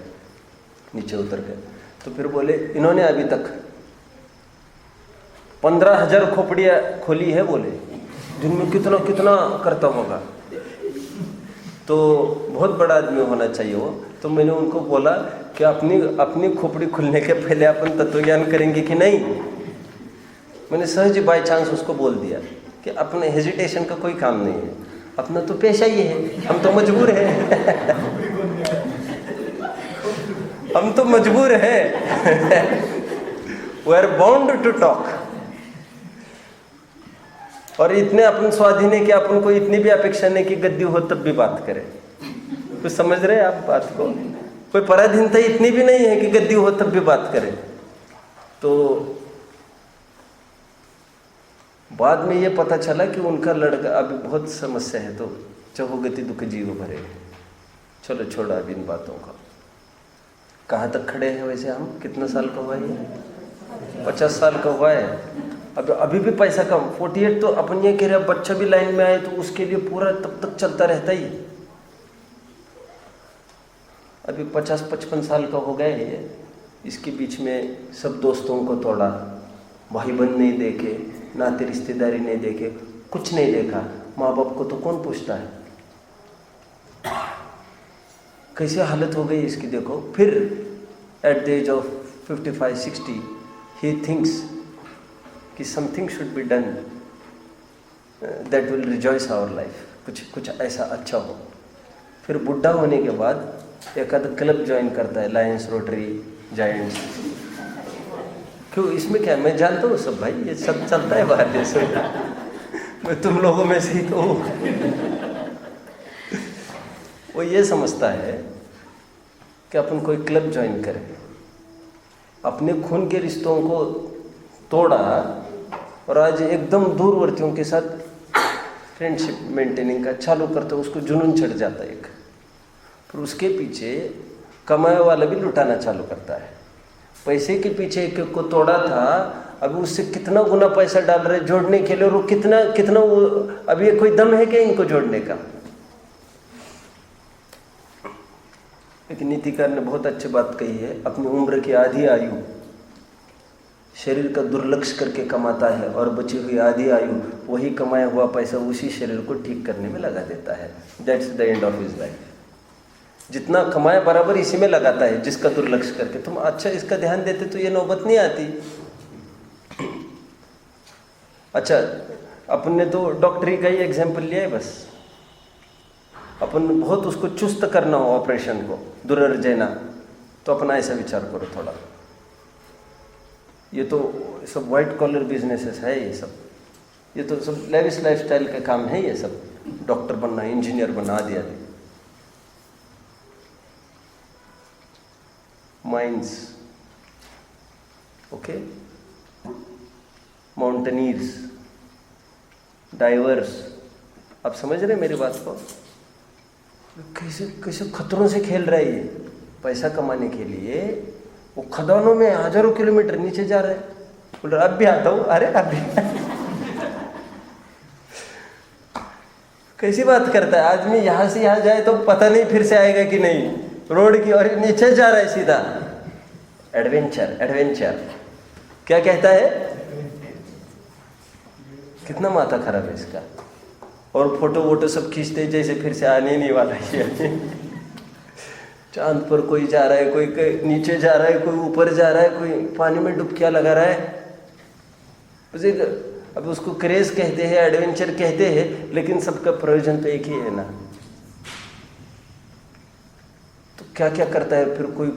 A: नीचे उतर गए तो फिर बोले इन्होंने अभी तक 15,000 खोपड़ियाँ खोली है, बोले दिन में कितना करता होगा, तो बहुत बड़ा आदमी होना चाहिए वो। तो मैंने उनको बोला कि अपनी खोपड़ी खुलने के पहले अपन तत्व ज्ञान करेंगे कि नहीं। मैंने सहज बाय चांस उसको बोल दिया कि अपने हेजिटेशन का कोई काम नहीं है, अपना तो पेशा ही है, हम तो मजबूर हैं। हम तो मजबूर हैं। We are bound to talk. और इतने अपन स्वाधीन है कि अपन को इतनी भी अपेक्षा नहीं कि गद्दी हो तब भी बात करें। कुछ समझ रहे हैं आप बात को? कोई पराधीनता इतनी भी नहीं है कि गद्दी हो तब भी बात करें। तो बाद में ये पता चला कि उनका लड़का अभी बहुत समस्या है, तो चहुगति दुख जीव भरे। चलो छोड़ा अभी इन बातों का। कहाँ तक खड़े हैं वैसे हम? कितना साल का हुआ है? 50 साल का हुआ है। अब अभी भी पैसा कम। 48 तो अपन ये कह रहे हैं, बच्चा भी लाइन में आए तो उसके लिए पूरा तब तक चलता रहता ही। अभी 50-55 साल का हो गया है ये। इसके बीच में सब दोस्तों को तोड़ा, भाई बहन नहीं देखे, नाते रिश्तेदारी नहीं देखे, कुछ नहीं देखा। माँ बाप को तो कौन पूछता है? कैसे हालत हो गई इसकी देखो। फिर at the age of 55-60 he thinks कि something should be done that will rejoice our life. कुछ ऐसा अच्छा हो। फिर बुढ़ा होने के बाद एक आध क्लब ज्वाइन करता है, लायंस, रोटरी, जायंट्स। क्यों, इसमें क्या, मैं जानता हूँ सब भाई, ये सब चलता है बाहर देशों में, मैं तुम लोगों में से ही तो हूँ। वो ये समझता है कि अपन कोई क्लब ज्वाइन करें, अपने खून के रिश्तों को तोड़ा और आज एकदम दूरवर्तियों के साथ फ्रेंडशिप मेंटेनिंग का चालू करते, उसको जुनून चढ़ जाता है एक। फिर उसके पीछे कमाए वाला भी लुटाना चालू करता है। पैसे के पीछे एक को तोड़ा था, अभी उससे कितना गुना पैसा डाल रहे जोड़ने के लिए, और वो कितना वो, अभी ये कोई दम है क्या इनको जोड़ने का। एक नीतिकार ने बहुत अच्छी बात कही है, अपनी उम्र की आधी आयु शरीर का दुर्लक्ष्य करके कमाता है और बची हुई आधी आयु वही कमाया हुआ पैसा उसी शरीर को ठीक करने में लगा देता है। That's the end of his life. जितना कमाया बराबर इसी में लगाता है, जिसका दुर्लक्ष्य करके। तुम अच्छा इसका ध्यान देते तो ये नौबत नहीं आती। अच्छा, अपन ने तो डॉक्टरी का ही एग्जाम्पल लिया है बस। अपन बहुत उसको चुस्त करना हो ऑपरेशन को, दुर्जयना, तो अपना ऐसा विचार करो थोड़ा। ये तो सब वाइट कॉलर बिजनेसेस है, ये तो सब लेविश लाइफस्टाइल का काम है। ये सब डॉक्टर बनना, इंजीनियर बनना, आदि आदि। Mines, okay, mountaineers, diverse. आप समझ रहे हैं मेरी बात को? कैसे कैसे खतरों से खेल रहा है ये पैसा कमाने के लिए। वो खदानों में हजारों किलोमीटर नीचे जा रहे हैं, बोल रहे अब भी आता हूँ, अरे अब भी। कैसी बात करता है आदमी, यहाँ से यहाँ जाए तो पता नहीं फिर से आएगा कि नहीं, रोड की और नीचे जा रहा है सीधा। एडवेंचर, एडवेंचर क्या कहता है? कितना माथा खराब है इसका। और फोटो वोटो सब खींचते जैसे फिर से आने नहीं वाला है। चांद पर कोई जा रहा है, कोई नीचे जा रहा है, कोई ऊपर जा रहा है, कोई पानी में डुबकियां लगा रहा है। अब उसको क्रेज कहते हैं, एडवेंचर कहते हैं, लेकिन सबका प्रयोजन तो एक ही है ना। तो क्या क्या करता है फिर, कोई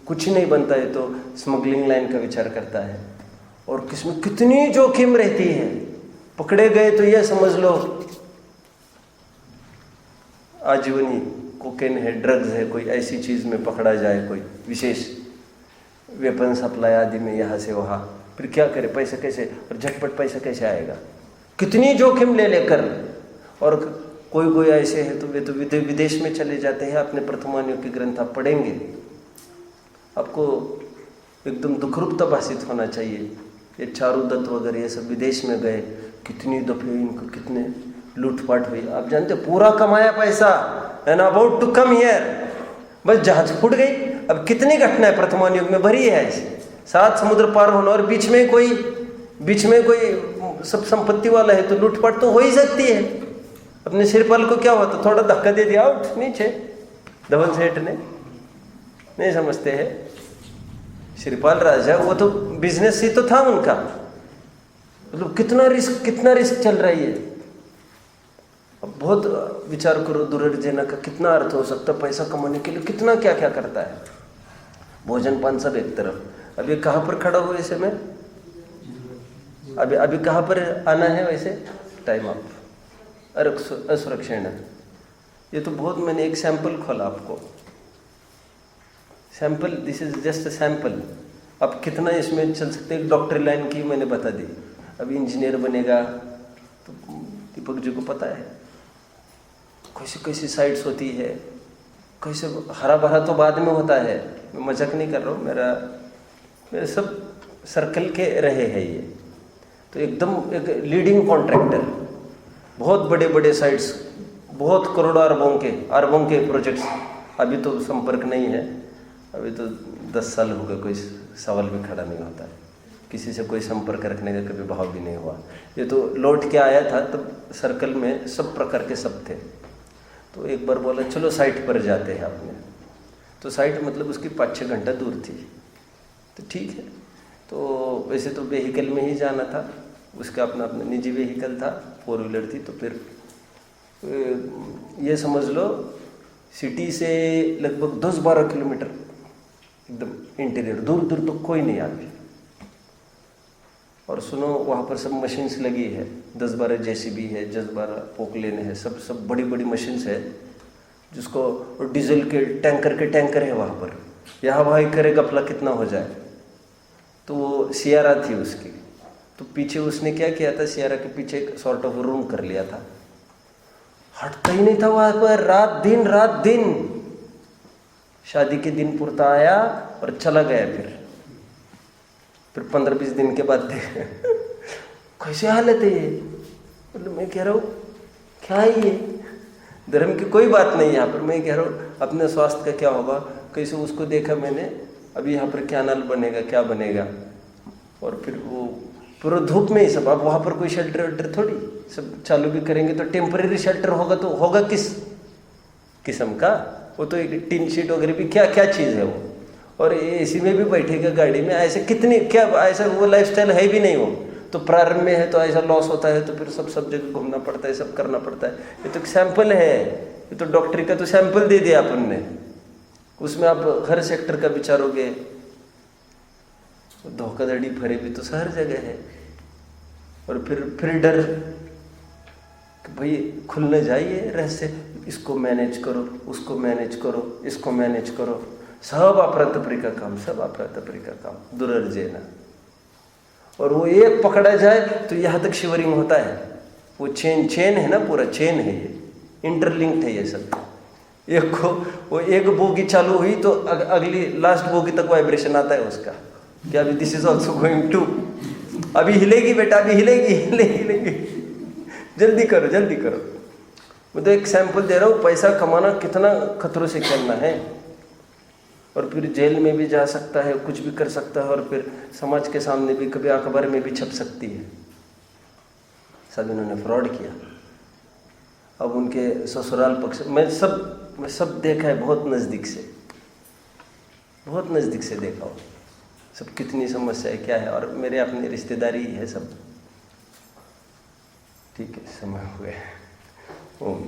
A: कुछ नहीं बनता है तो स्मगलिंग लाइन का विचार करता है। और किसमें कितनी जोखिम रहती है, पकड़े गए तो यह समझ लो आजीवनी कोकेन है, ड्रग्स है, कोई ऐसी चीज़ में पकड़ा जाए, कोई विशेष वेपन सप्लाई आदि में यहाँ से वहाँ, फिर क्या करे, पैसा कैसे, और झटपट पैसा कैसे आएगा, कितनी जोखिम ले लेकर। और कोई ऐसे है तो वे तो विदेश में चले जाते हैं। अपने प्रथमानियों के ग्रंथ आप पढ़ेंगे, आपको एकदम दुखरूपता भाषित होना चाहिए। ये चारुदत्त वगैरह ये सब विदेश में गए, कितनी दफे इनको कितने लूटपाट हुई। आप जानते पूरा कमाया पैसा and about to come here, बस जहाज फूट गई। अब कितनी घटनाएं प्रथमान युग में भरी है ऐसी, 7 समुद्र पार होना, और बीच में कोई सब संपत्ति वाला है तो लूटपाट तो हो ही सकती है। अपने सिरपाल को क्या हुआ, तो थोड़ा धक्का दे दिया, आउट नीचे। धवल सेठ ने नहीं समझते हैं, सिरपाल राजा वो तो बिजनेस ही तो था उनका। मतलब कितना रिस्क चल रहा है। अब बहुत विचार करो, दुर्जयना का कितना अर्थ हो सकता है, पैसा कमाने के लिए कितना क्या क्या करता है। भोजन पान सब एक तरफ। अभी कहाँ पर खड़ा हुआ ऐसे में, अभी कहाँ पर आना है वैसे, टाइम अप, असुरक्षण। ये तो बहुत, मैंने एक सैंपल खोला आपको, sample, this is just a sample. अब कितना इसमें चल सकते हैं, डॉक्टरी लाइन की मैंने बता दी। अभी इंजीनियर बनेगा तो दीपक जी को पता है कैसी साइट्स होती है, कैसे हरा भरा तो बाद में होता है। मैं मजाक नहीं कर रहा हूँ, मेरे सब सर्कल के रहे हैं ये। तो एकदम एक लीडिंग कॉन्ट्रैक्टर, बहुत बड़े बड़े साइट्स, बहुत करोड़ों अरबों के प्रोजेक्ट्स। अभी तो संपर्क नहीं है, अभी तो 10 साल हो गए, कोई सवाल भी खड़ा नहीं होता है, किसी से कोई संपर्क रखने का कभी भाव भी नहीं हुआ। ये तो लौट के आया था तब सर्कल में सब प्रकार के सब थे। तो एक बार बोला चलो साइट पर जाते हैं आपने। तो साइट मतलब उसकी 5-6 घंटा दूर थी। तो ठीक है, तो वैसे तो व्हीकल में ही जाना था, उसका अपना निजी व्हीकल था, 4 व्हीलर थी। तो फिर ये समझ लो सिटी से लगभग 10-12 किलोमीटर एकदम इंटीरियर, दूर दूर तो कोई नहीं आदमी। और सुनो वहाँ पर सब मशीन्स लगी है, 10-12 जेसीबी है, 10-12 पोकलेन है, सब बड़ी बड़ी मशीन्स है, जिसको डीजल के टैंकर है वहाँ पर। यहाँ वहाँ करे गफला कितना हो जाए। तो वो सियारा थी उसकी, तो पीछे उसने क्या किया था, सियारा के पीछे एक सॉर्ट ऑफ रूम कर लिया था। हटता ही नहीं था वहाँ पर, रात दिन। शादी के दिन पुरता आया और चला गया। फिर 15-20 दिन के बाद देख कैसे हालत है ये। मतलब मैं कह रहा हूँ क्या है ये, धर्म की कोई बात नहीं यहाँ पर। मैं कह रहा हूँ अपने स्वास्थ्य का क्या होगा। कैसे उसको देखा मैंने, अभी यहाँ पर क्या नल बनेगा, क्या बनेगा। और फिर वो पूरा धूप में ही सब। अब वहाँ पर कोई शेल्टर वेल्टर थोड़ी, सब चालू भी करेंगे तो टेम्परेरी शेल्टर होगा, तो होगा किस किस्म का। वो तो एक टिन शीट वगैरह भी क्या क्या चीज़ है वो। और एसी में भी बैठेगा गाड़ी में, ऐसे कितनी क्या ऐसा वो लाइफस्टाइल है भी नहीं वो। तो प्रारंभ में है तो ऐसा लॉस होता है, तो फिर सब जगह घूमना पड़ता है, सब करना पड़ता है। ये तो सैंपल है, ये तो डॉक्टरी का तो सैंपल दे दिया अपन ने। उसमें आप हर सेक्टर का विचारोगे, धोखाधड़ी फरेबी तो हर जगह है। और फिर डर कि भाई खुल न जाइए रहस्य, इसको मैनेज करो, उसको मैनेज करो, इसको मैनेज करो। सब अफरा-तफरी का काम, सब अफरा-तफरी का काम, दुर्जेना। और वो एक पकड़ा जाए तो यहाँ तक शिवरिंग होता है। वो चेन है ना, पूरा चेन है ये, इंटरलिंक्ड है ये सब। एक बोगी चालू हुई तो अगली लास्ट बोगी तक वाइब्रेशन आता है उसका, कि अभी this is also going to, अभी हिलेगी बेटा, अभी हिलेगी, जल्दी करो। मैं तो एक सैंपल दे रहा हूँ, पैसा कमाना कितना खतरों से खेलना है। और फिर जेल में भी जा सकता है, कुछ भी कर सकता है, और फिर समाज के सामने भी कभी अखबार में भी छप सकती है। सब इन्होंने फ्रॉड किया। अब उनके ससुराल पक्ष मैं सब देखा है, बहुत नज़दीक से देखा हो सब, कितनी समस्या है क्या है। और मेरे अपनी रिश्तेदारी है सब। ठीक है, समय हो गया। ओम